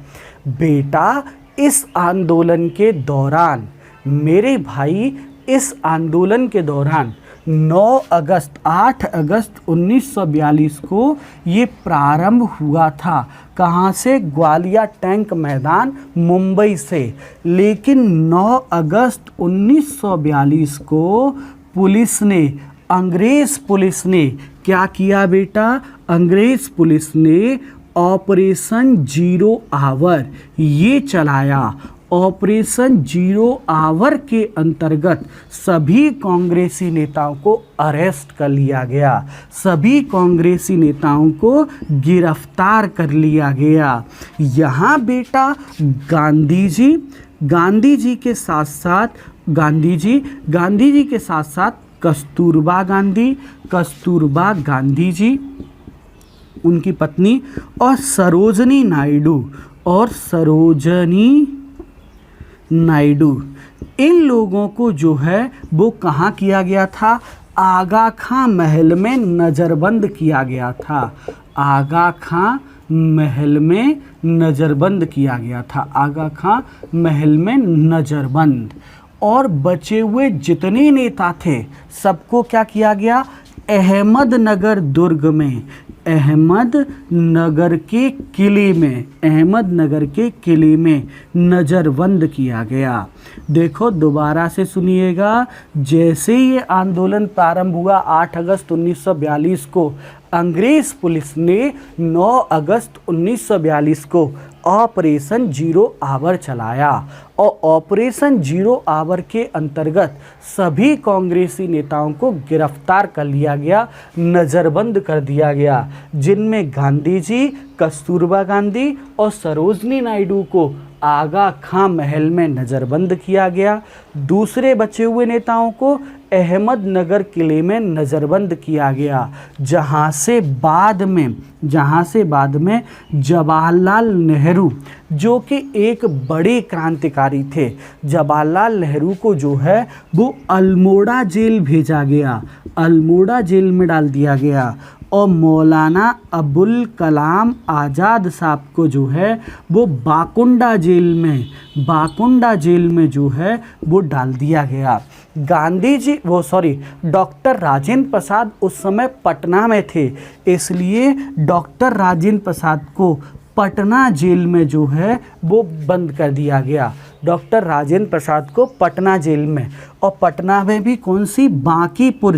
बेटा इस आंदोलन के दौरान, मेरे भाई, इस आंदोलन के दौरान 8 अगस्त 1942 को ये प्रारंभ हुआ था। कहाँ से? ग्वालियर टैंक मैदान, मुंबई से। लेकिन 9 अगस्त 1942 को पुलिस ने, अंग्रेज़ पुलिस ने क्या किया बेटा? अंग्रेज़ पुलिस ने ऑपरेशन जीरो आवर ये चलाया। ऑपरेशन जीरो आवर के अंतर्गत सभी कांग्रेसी नेताओं को अरेस्ट कर लिया गया, सभी कांग्रेसी नेताओं को गिरफ्तार कर लिया गया। यहाँ बेटा गांधी जी के साथ साथ कस्तूरबा गांधी जी, उनकी पत्नी और सरोजनी नायडू, इन लोगों को जो है वो कहाँ किया गया था? आगा खां महल में नज़रबंद किया गया था। आगा खां महल में नज़रबंद किया गया था। आगा खां महल में नज़रबंद। और बचे हुए जितने नेता थे सबको क्या किया गया? अहमदनगर दुर्ग में, अहमदनगर के किले में नज़रबंद किया गया। देखो दोबारा से सुनिएगा, जैसे ये आंदोलन प्रारंभ हुआ 8 अगस्त 1942 को, अंग्रेज़ पुलिस ने 9 अगस्त 1942 को ऑपरेशन जीरो आवर चलाया और ऑपरेशन जीरो आवर के अंतर्गत सभी कांग्रेसी नेताओं को गिरफ्तार कर लिया गया, नज़रबंद कर दिया गया, जिनमें गांधी जी, कस्तूरबा गांधी और सरोजनी नायडू को आगा खां महल में नज़रबंद किया गया। दूसरे बचे हुए नेताओं को अहमदनगर किले में नज़रबंद किया गया, जहाँ से बाद में जवाहरलाल नेहरू, जो कि एक बड़े क्रांतिकारी थे, जवाहरलाल नेहरू को जो है वो अल्मोड़ा जेल भेजा गया, अल्मोड़ा जेल में डाल दिया गया। और मौलाना अबुल कलाम आज़ाद साहब को जो है वो बाकुंडा जेल में जो है वो डाल दिया गया। डॉक्टर राजेंद्र प्रसाद उस समय पटना में थे, इसलिए डॉक्टर राजेंद्र प्रसाद को पटना जेल में जो है वो बंद कर दिया गया। डॉक्टर राजेंद्र प्रसाद को पटना जेल में, और पटना में भी कौन सी? बांकीपुर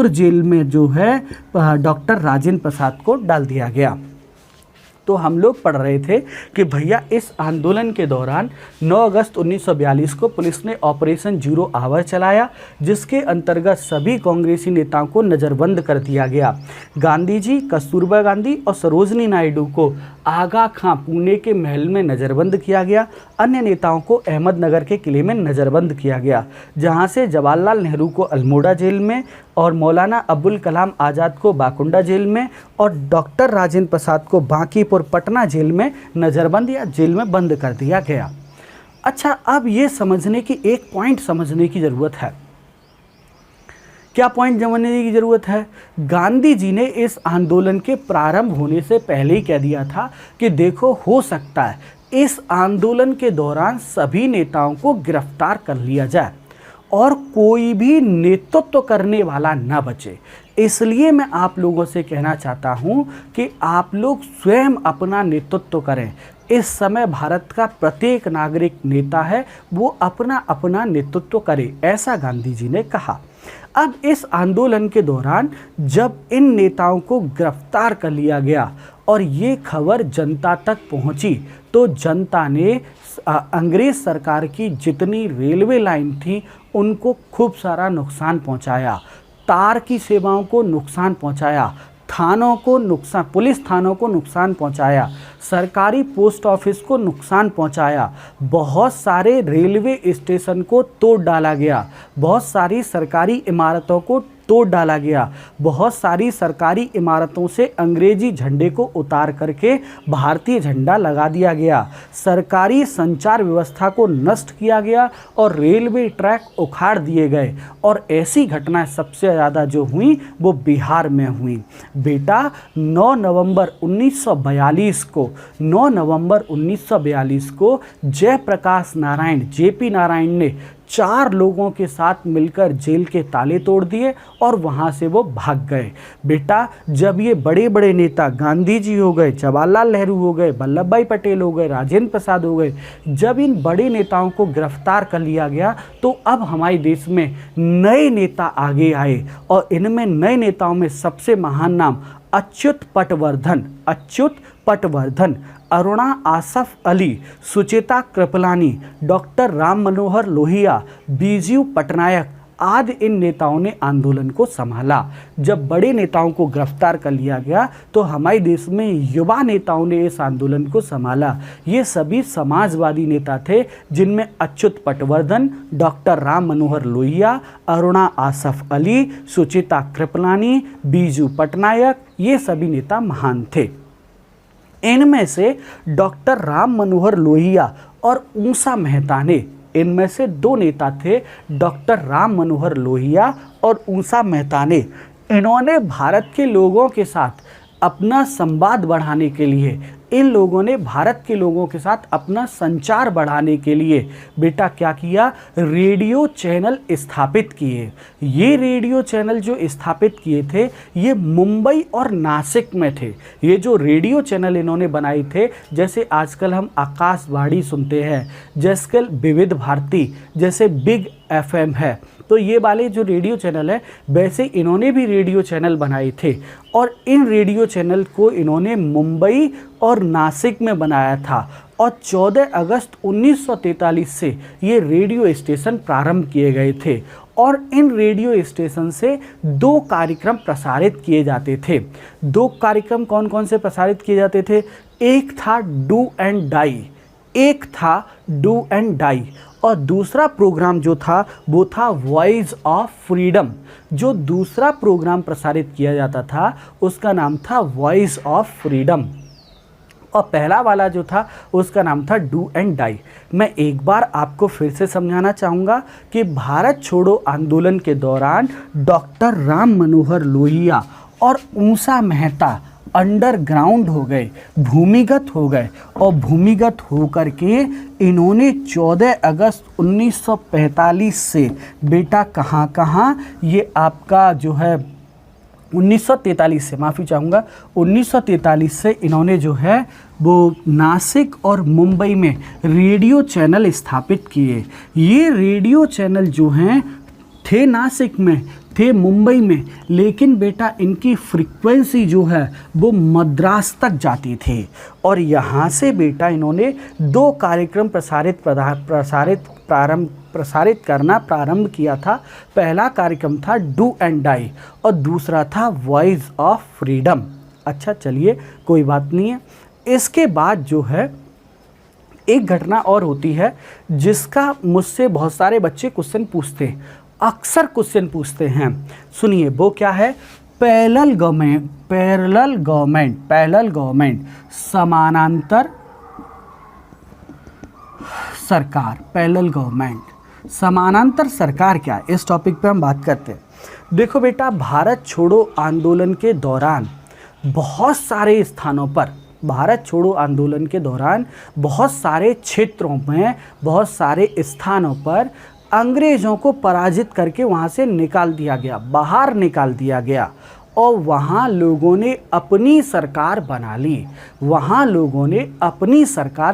जेल में जो है डॉक्टर राजेंद्र प्रसाद को डाल दिया गया। तो हम लोग पढ़ रहे थे कि भैया इस आंदोलन के दौरान 9 अगस्त 1942 को पुलिस ने ऑपरेशन जीरो आवर चलाया, जिसके अंतर्गत सभी कांग्रेसी नेताओं को नज़रबंद कर दिया गया। गांधी जी, कस्तूरबा गांधी और सरोजनी नायडू को आगा खां पुणे के महल में नज़रबंद किया गया। अन्य नेताओं को अहमदनगर के किले में नज़रबंद किया गया, जहां से जवाहरलाल नेहरू को अल्मोड़ा जेल में और मौलाना अबुल कलाम आज़ाद को बाकुंडा जेल में और डॉक्टर राजेंद्र प्रसाद को बांकीपुर पटना जेल में नज़रबंद या जेल में बंद कर दिया गया। अच्छा, अब ये समझने की एक पॉइंट समझने की ज़रूरत है। क्या पॉइंट समझने की ज़रूरत है? गांधी जी ने इस आंदोलन के प्रारंभ होने से पहले ही कह दिया था कि देखो, हो सकता है इस आंदोलन के दौरान सभी नेताओं को गिरफ्तार कर लिया जाए और कोई भी नेतृत्व करने वाला ना बचे। इसलिए मैं आप लोगों से कहना चाहता हूं कि आप लोग स्वयं अपना नेतृत्व करें। इस समय भारत का प्रत्येक नागरिक नेता है, वो अपना अपना नेतृत्व करे, ऐसा गांधी जी ने कहा। अब इस आंदोलन के दौरान जब इन नेताओं को गिरफ्तार कर लिया गया और ये खबर जनता तक पहुंची, तो जनता ने अंग्रेज सरकार की जितनी रेलवे लाइन थी उनको खूब सारा नुकसान पहुंचाया, तार की सेवाओं को नुकसान पहुंचाया, थानों को नुकसान, पुलिस थानों को नुकसान पहुंचाया, सरकारी पोस्ट ऑफिस को नुकसान पहुंचाया, बहुत सारे रेलवे स्टेशन को तोड़ डाला गया, बहुत सारी सरकारी इमारतों को तोड़ डाला गया, बहुत सारी सरकारी इमारतों से अंग्रेजी झंडे को उतार करके भारतीय झंडा लगा दिया गया, सरकारी संचार व्यवस्था को नष्ट किया गया और रेलवे ट्रैक उखाड़ दिए गए। और ऐसी घटनाएं सबसे ज़्यादा जो हुई वो बिहार में हुई। बेटा 9 नवंबर 1942 को जयप्रकाश नारायण जेपी नारायण ने 4 लोगों के साथ मिलकर जेल के ताले तोड़ दिए और वहां से वो भाग गए। बेटा जब ये बड़े बड़े नेता गांधी जी हो गए, जवाहरलाल नेहरू हो गए, वल्लभ भाई पटेल हो गए, राजेंद्र प्रसाद हो गए, जब इन बड़े नेताओं को गिरफ्तार कर लिया गया तो अब हमारे देश में नए नेता आगे आए और इनमें नए नेताओं में सबसे महान नाम अच्युत पटवर्धन, अरुणा आसफ अली, सुचेता कृपलानी, डॉक्टर राम मनोहर लोहिया, बीजू पटनायक आदि इन नेताओं ने आंदोलन को संभाला। जब बड़े नेताओं को गिरफ्तार कर लिया गया तो हमारे देश में युवा नेताओं ने इस आंदोलन को संभाला। ये सभी समाजवादी नेता थे जिनमें अच्युत पटवर्धन, डॉक्टर राम मनोहर लोहिया, अरुणा आसफ अली, सुचेता कृपलानी, बीजू पटनायक, ये सभी नेता महान थे। इनमें से डॉक्टर राम मनोहर लोहिया और ऊषा मेहता ने, इनमें से 2 नेता थे डॉक्टर राम मनोहर लोहिया और ऊषा मेहता ने, इन्होंने भारत के लोगों के साथ अपना संवाद बढ़ाने के लिए, इन लोगों ने भारत के लोगों के साथ अपना संचार बढ़ाने के लिए बेटा क्या किया, रेडियो चैनल स्थापित किए। ये रेडियो चैनल जो स्थापित किए थे ये मुंबई और नासिक में थे। ये जो रेडियो चैनल इन्होंने बनाए थे, जैसे आजकल हम आकाशवाणी सुनते हैं, जैसे विविध भारती, जैसे बिग FM है, तो ये वाले जो रेडियो चैनल है वैसे इन्होंने भी रेडियो चैनल बनाए थे और इन रेडियो चैनल को इन्होंने मुंबई और नासिक में बनाया था। और 14 अगस्त 1943 से ये रेडियो स्टेशन प्रारंभ किए गए थे और इन रेडियो स्टेशन से 2 कार्यक्रम प्रसारित किए जाते थे। 2 कार्यक्रम कौन कौन से प्रसारित किए जाते थे? एक था डू एंड डाई, और दूसरा प्रोग्राम जो था वो था वॉइस ऑफ फ्रीडम। जो दूसरा प्रोग्राम प्रसारित किया जाता था उसका नाम था वॉइस ऑफ फ्रीडम और पहला वाला जो था उसका नाम था डू एंड डाई। मैं एक बार आपको फिर से समझाना चाहूँगा कि भारत छोड़ो आंदोलन के दौरान डॉक्टर राम मनोहर लोहिया और ऊषा मेहता अंडरग्राउंड हो गए, भूमिगत हो गए और भूमिगत होकर के इन्होंने 14 अगस्त 1945 से बेटा कहाँ ये आपका जो है 1943 से, माफ़ी चाहूँगा, 1943 से इन्होंने जो है वो नासिक और मुंबई में रेडियो चैनल स्थापित किए। ये रेडियो चैनल जो हैं थे नासिक में, थे मुंबई में, लेकिन बेटा इनकी फ्रीक्वेंसी जो है वो मद्रास तक जाती थी और यहाँ से बेटा इन्होंने 2 कार्यक्रम प्रसारित करना प्रारंभ किया था। पहला कार्यक्रम था डू एंड डाई और दूसरा था वॉइस ऑफ फ्रीडम। अच्छा चलिए कोई बात नहीं है। इसके बाद जो है एक घटना और होती है जिसका मुझसे बहुत सारे बच्चे क्वेश्चन पूछते हैं, अक्सर क्वेश्चन पूछते हैं। सुनिए वो क्या है? पैरेलल गवर्नमेंट, समानांतर सरकार। पैरेलल गवर्नमेंट, समानांतर सरकार क्या है, इस टॉपिक पे हम बात करते हैं। देखो बेटा, भारत छोड़ो आंदोलन के दौरान बहुत सारे स्थानों पर, भारत छोड़ो आंदोलन के दौरान बहुत सारे क्षेत्रों में, बहुत सारे स्थानों पर अंग्रेज़ों को पराजित करके वहाँ से निकाल दिया गया, बाहर निकाल दिया गया और वहाँ लोगों ने अपनी सरकार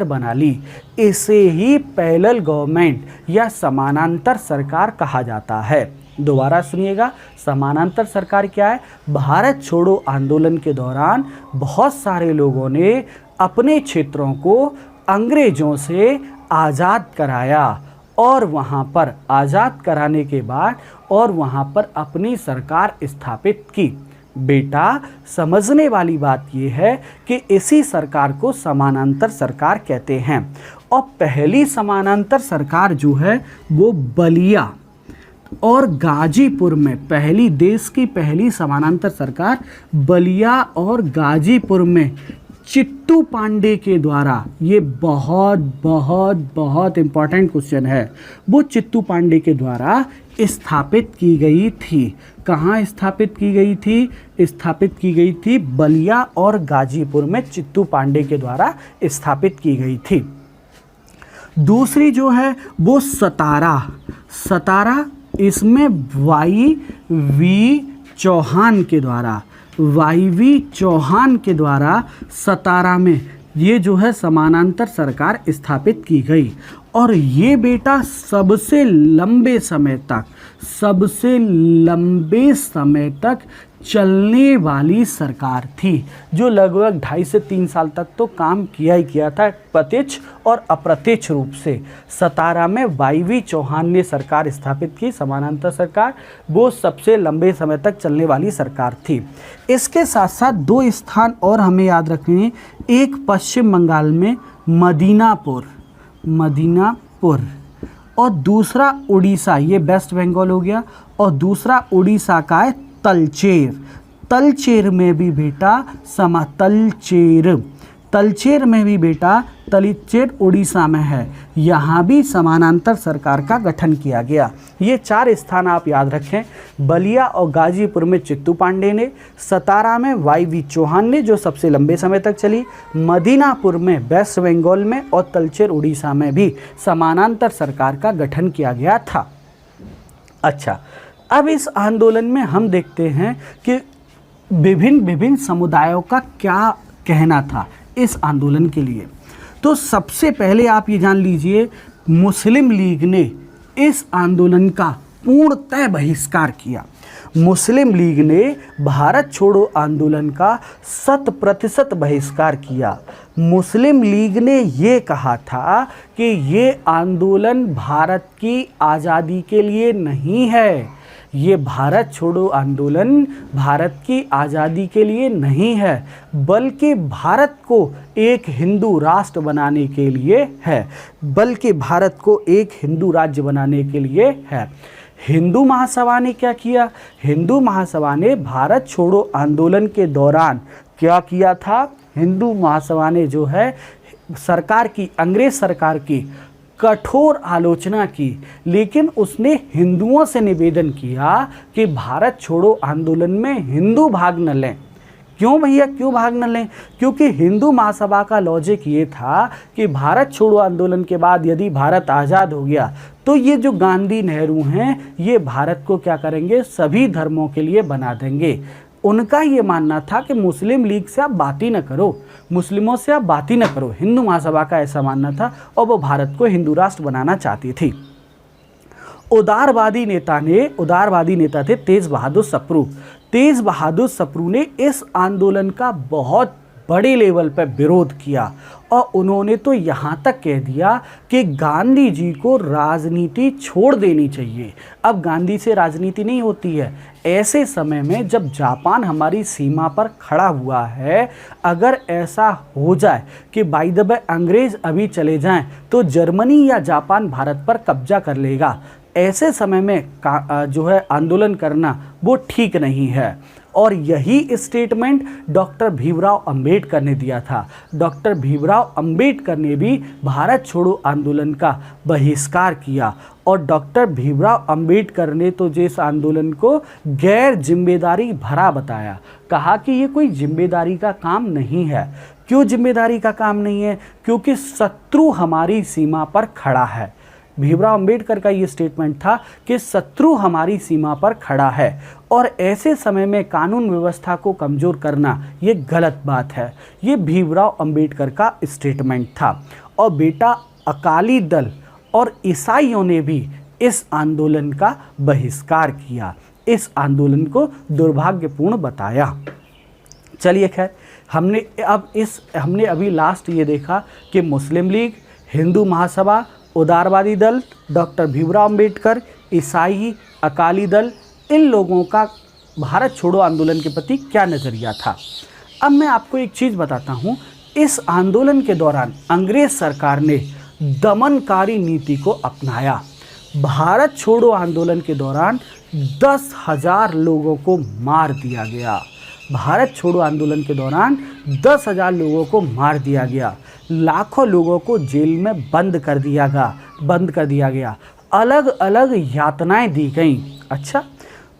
बना ली। इसे ही पैरेलल गवर्नमेंट या समानांतर सरकार कहा जाता है। दोबारा सुनिएगा, समानांतर सरकार क्या है? भारत छोड़ो आंदोलन के दौरान बहुत सारे लोगों ने अपने क्षेत्रों को अंग्रेजों से आज़ाद कराया और वहाँ पर आज़ाद कराने के बाद और वहाँ पर अपनी सरकार स्थापित की। बेटा, समझने वाली बात यह है कि इसी सरकार को समानांतर सरकार कहते हैं। और पहली समानांतर सरकार जो है वो बलिया और गाजीपुर में, पहली देश की पहली समानांतर सरकार बलिया और गाजीपुर में चित्तू पांडे के द्वारा, ये बहुत बहुत बहुत इम्पॉर्टेंट क्वेश्चन है, वो चित्तू पांडे के द्वारा स्थापित की गई थी। कहाँ स्थापित की गई थी? स्थापित की गई थी बलिया और गाजीपुर में, चित्तू पांडे के द्वारा स्थापित की गई थी। दूसरी जो है वो सतारा, सतारा इसमें वाई वी चौहान के द्वारा, वाई चौहान के द्वारा सतारा में ये जो है समानांतर सरकार स्थापित की गई। और ये बेटा सबसे लंबे समय तक चलने वाली सरकार थी, जो लगभग 2.5 से 3 साल तक तो काम किया ही किया था प्रत्यक्ष और अप्रत्यक्ष रूप से। सतारा में वाई चौहान ने सरकार स्थापित की, समानांतर सरकार, वो सबसे लंबे समय तक चलने वाली सरकार थी। इसके साथ साथ 2 स्थान और हमें याद रखने हैं, एक पश्चिम बंगाल में मदीनापुर और दूसरा उड़ीसा, ये वेस्ट बंगाल हो गया, और दूसरा उड़ीसा का है तलचेर में भी बेटा तलचेर में भी बेटा, तलचेर उड़ीसा में है, यहाँ भी समानांतर सरकार का गठन किया गया। ये 4 स्थान आप याद रखें। बलिया और गाजीपुर में चित्तू पांडे ने, सतारा में वाई चौहान ने जो सबसे लंबे समय तक चली, मदीनापुर में वेस्ट बंगाल में और तलचेर उड़ीसा में भी समानांतर सरकार का गठन किया गया था। अच्छा, अब इस आंदोलन में हम देखते हैं कि विभिन्न समुदायों का क्या कहना था इस आंदोलन के लिए। तो सबसे पहले आप ये जान लीजिए, मुस्लिम लीग ने इस आंदोलन का पूर्णतः बहिष्कार किया। मुस्लिम लीग ने भारत छोड़ो आंदोलन का 100% बहिष्कार किया। मुस्लिम लीग ने ये कहा था कि ये आंदोलन भारत की आज़ादी के लिए नहीं है, ये भारत छोड़ो आंदोलन भारत की आज़ादी के लिए नहीं है, बल्कि भारत को एक हिंदू राष्ट्र बनाने के लिए है, बल्कि भारत को एक हिंदू राज्य बनाने के लिए है। हिंदू महासभा ने क्या किया? हिंदू महासभा ने भारत छोड़ो आंदोलन के दौरान क्या किया था? हिंदू महासभा ने जो है सरकार की, अंग्रेज सरकार की कठोर आलोचना की, लेकिन उसने हिंदुओं से निवेदन किया कि भारत छोड़ो आंदोलन में हिंदू भाग न लें। क्यों भैया, क्यों भाग न लें? क्योंकि हिंदू महासभा का लॉजिक ये था कि भारत छोड़ो आंदोलन के बाद यदि भारत आज़ाद हो गया तो ये जो गांधी नेहरू हैं ये भारत को क्या करेंगे? सभी धर्मों के लिए बना देंगे। उनका ये मानना था कि मुस्लिम लीग से आप बात ही न करो, मुस्लिमों से आप बात ही न करो। हिंदू महासभा का ऐसा मानना था और वो भारत को हिंदू राष्ट्र बनाना चाहती थी। उदारवादी नेता थे तेज बहादुर सप्रू। तेज बहादुर सप्रू ने इस आंदोलन का बहुत बड़े लेवल पर विरोध किया और उन्होंने तो यहाँ तक कह दिया कि गांधी जी को राजनीति छोड़ देनी चाहिए। अब गांधी से राजनीति नहीं होती है। ऐसे समय में जब जापान हमारी सीमा पर खड़ा हुआ है, अगर ऐसा हो जाए कि बाय द वे अंग्रेज अभी चले जाएं तो जर्मनी या जापान भारत पर कब्जा कर लेगा। ऐसे समय में जो है आंदोलन करना वो ठीक नहीं है। और यही स्टेटमेंट डॉक्टर भीमराव अंबेडकर ने दिया था। डॉक्टर भीमराव अंबेडकर ने भी भारत छोड़ो आंदोलन का बहिष्कार किया और डॉक्टर भीमराव अंबेडकर ने तो इस आंदोलन को गैर जिम्मेदारी भरा बताया। कहा कि ये कोई जिम्मेदारी का काम नहीं है। क्यों जिम्मेदारी का काम नहीं है? क्योंकि शत्रु हमारी सीमा पर खड़ा है। भीमराव अंबेडकर का ये स्टेटमेंट था कि शत्रु हमारी सीमा पर खड़ा है और ऐसे समय में कानून व्यवस्था को कमज़ोर करना ये गलत बात है। ये भीमराव अंबेडकर का स्टेटमेंट था। और बेटा, अकाली दल और ईसाइयों ने भी इस आंदोलन का बहिष्कार किया, इस आंदोलन को दुर्भाग्यपूर्ण बताया। चलिए खैर, हमने अभी लास्ट ये देखा कि मुस्लिम लीग, हिंदू महासभा, उदारवादी दल, डॉक्टर भीमराव अंबेडकर, ईसाई, अकाली दल, इन लोगों का भारत छोड़ो आंदोलन के प्रति क्या नज़रिया था। अब मैं आपको एक चीज़ बताता हूँ, इस आंदोलन के दौरान अंग्रेज सरकार ने दमनकारी नीति को अपनाया। भारत छोड़ो आंदोलन के दौरान 10,000 लोगों को मार दिया गया। भारत छोड़ो आंदोलन के दौरान 10,000 लोगों को मार दिया गया। लाखों लोगों को जेल में बंद कर दिया गया। अलग अलग यातनाएं दी गईं। अच्छा,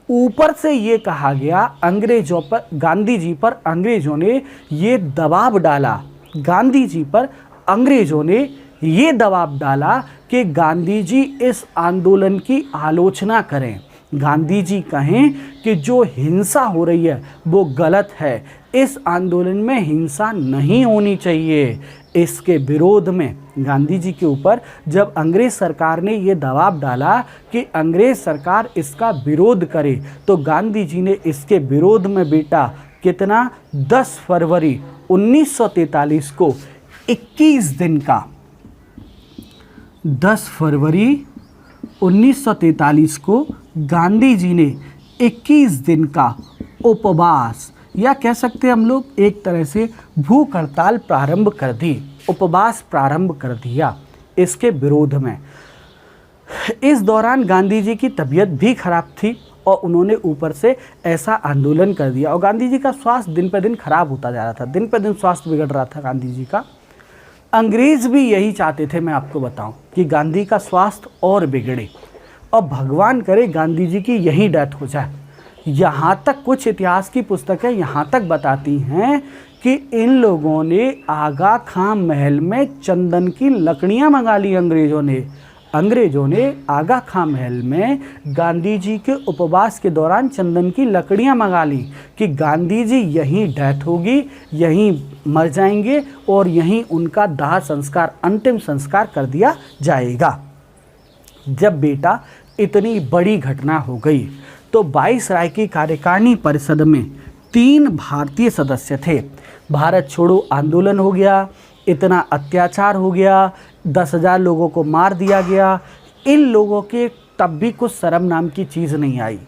ऊपर से ये कहा गया अंग्रेजों पर, गांधी जी पर अंग्रेजों ने ये दबाव डाला, गांधी जी पर अंग्रेजों ने ये दबाव डाला कि गांधी जी इस आंदोलन की आलोचना करें। गांधी जी कहें कि जो हिंसा हो रही है वो गलत है, इस आंदोलन में हिंसा नहीं होनी चाहिए। इसके विरोध में गांधी जी के ऊपर जब अंग्रेज सरकार ने ये दबाव डाला कि अंग्रेज सरकार इसका विरोध करे, तो गांधी जी ने इसके विरोध में बेटा कितना 10 फरवरी 1943 को 21 दिन का 10 फरवरी 1943 को गांधी जी ने 21 दिन का उपवास, या कह सकते हैं हम लोग एक तरह से भूख हड़ताल प्रारंभ कर दी, उपवास प्रारंभ कर दिया इसके विरोध में। इस दौरान गांधी जी की तबीयत भी खराब थी और उन्होंने ऊपर से ऐसा आंदोलन कर दिया और गांधी जी का स्वास्थ्य दिन पर दिन खराब होता जा रहा था, दिन पर दिन स्वास्थ्य बिगड़ रहा था गांधी जी का। अंग्रेज भी यही चाहते थे, मैं आपको बताऊं, कि गांधी का स्वास्थ्य और बिगड़े और भगवान करे गांधी जी की यही डेथ हो जाए। यहाँ तक कुछ इतिहास की पुस्तकें यहाँ तक बताती हैं कि इन लोगों ने आगा खां महल में चंदन की लकड़ियाँ मंगा ली। अंग्रेजों ने आगा खां महल में गांधी जी के उपवास के दौरान चंदन की लकड़ियाँ मंगा ली कि गांधी जी यहीं डेथ होगी, यहीं मर जाएंगे और यहीं उनका दाह संस्कार, अंतिम संस्कार कर दिया जाएगा। जब बेटा इतनी बड़ी घटना हो गई तो वाइसराय की कार्यकारिणी परिषद में 3 भारतीय सदस्य थे। भारत छोड़ो आंदोलन हो गया, इतना अत्याचार हो गया, 10,000 लोगों को मार दिया गया। इन लोगों के तब भी कुछ शर्म नाम की चीज़ नहीं आई।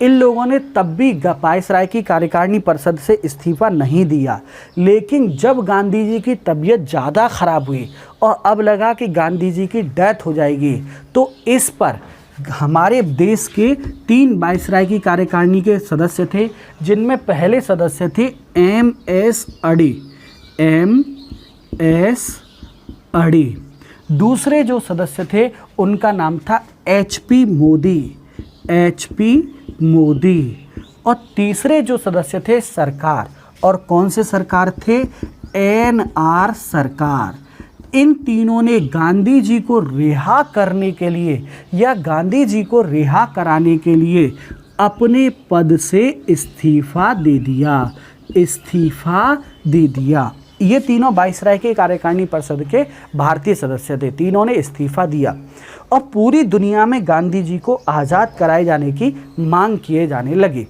इन लोगों ने तब भी वाइसराय की कार्यकारिणी परिषद से इस्तीफा नहीं दिया। लेकिन जब गांधी जी की तबीयत ज़्यादा ख़राब हुई और अब लगा कि गांधी जी की डेथ हो जाएगी, तो इस पर हमारे देश के 3 वाइसराय की कार्यकारिणी के सदस्य थे, जिनमें पहले सदस्य थे M.S. अडी। दूसरे जो सदस्य थे उनका नाम था H.P. मोदी। और तीसरे जो सदस्य थे सरकार, और कौन से सरकार थे? N.R. सरकार। इन तीनों ने गांधी जी को रिहा करने के लिए या गांधी जी को रिहा कराने के लिए अपने पद से इस्तीफा दे दिया। ये तीनों वाइसराय के कार्यकारिणी परिषद के भारतीय सदस्य थे, तीनों ने इस्तीफा दिया और पूरी दुनिया में गांधी जी को आज़ाद कराए जाने की मांग किए जाने लगी।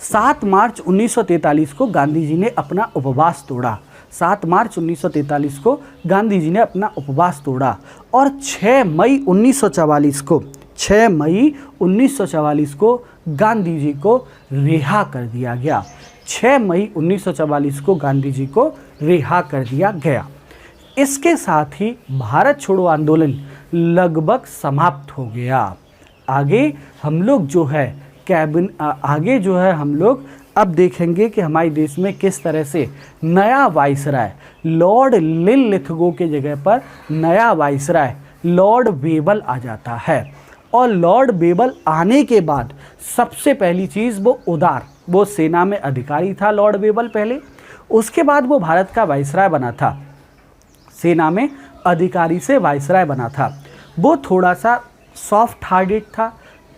7 मार्च 1943 को गांधी जी ने अपना उपवास तोड़ा। 7 मार्च 1943 को गांधी जी ने अपना उपवास तोड़ा और 6 मई 1944 को गांधी जी को रिहा कर दिया गया। 6 मई 1944 को गांधी जी को रिहा कर दिया गया। इसके साथ ही भारत छोड़ो आंदोलन लगभग समाप्त हो गया। आगे हम लोग अब देखेंगे कि हमारे देश में किस तरह से नया वाइसराय लॉर्ड लिनलिथगो के जगह पर नया वाइसराय लॉर्ड बेबल आ जाता है। और लॉर्ड बेबल आने के बाद सबसे पहली चीज़ वो सेना में अधिकारी था लॉर्ड बेबल पहले, उसके बाद वो भारत का वाइसराय बना था, सेना में अधिकारी से वाइसराय बना था। वो थोड़ा सा सॉफ्ट हार्टेड था,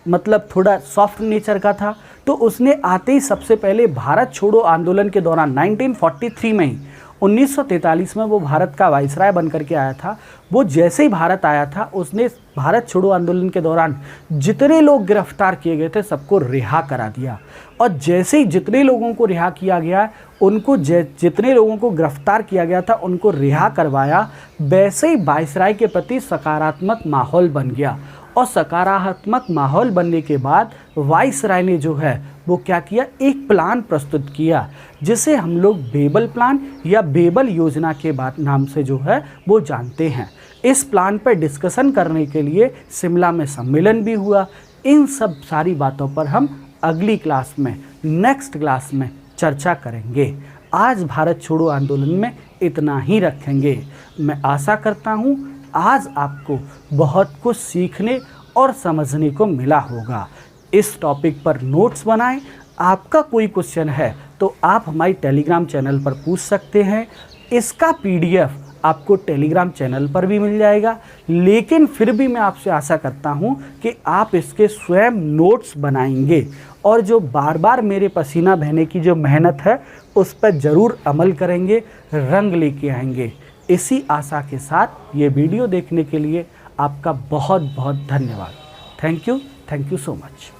मतलब थोड़ा सॉफ्ट नेचर का था। तो उसने आते ही सबसे पहले भारत छोड़ो आंदोलन के दौरान 1943 में ही 1943 में वो भारत का वाइसराय बनकर के आया था। वो जैसे ही भारत आया था, उसने भारत छोड़ो आंदोलन के दौरान जितने लोग गिरफ्तार किए गए थे सबको रिहा करा दिया। और जैसे ही जितने लोगों को रिहा किया गया, उनको जितने लोगों को गिरफ्तार किया गया था उनको रिहा करवाया। वैसे ही वाइसराय के प्रति सकारात्मक माहौल बन गया। और सकारात्मक माहौल बनने के बाद वाइसराय ने जो है वो क्या किया, एक प्लान प्रस्तुत किया जिसे हम लोग बेबल प्लान या बेबल योजना के नाम से जो है वो जानते हैं। इस प्लान पर डिस्कशन करने के लिए शिमला में सम्मेलन भी हुआ। इन सब सारी बातों पर हम अगली क्लास में, नेक्स्ट क्लास में चर्चा करेंगे। आज भारत छोड़ो आंदोलन में इतना ही रखेंगे। मैं आशा करता हूँ आज आपको बहुत कुछ सीखने और समझने को मिला होगा। इस टॉपिक पर नोट्स बनाएं। आपका कोई क्वेश्चन है तो आप हमारी टेलीग्राम चैनल पर पूछ सकते हैं। इसका PDF आपको टेलीग्राम चैनल पर भी मिल जाएगा, लेकिन फिर भी मैं आपसे आशा करता हूं कि आप इसके स्वयं नोट्स बनाएंगे और जो बार बार मेरे पसीना बहने की जो मेहनत है उस पर ज़रूर अमल करेंगे, रंग लेके आएंगे। इसी आशा के साथ ये वीडियो देखने के लिए आपका बहुत बहुत धन्यवाद। Thank you so much.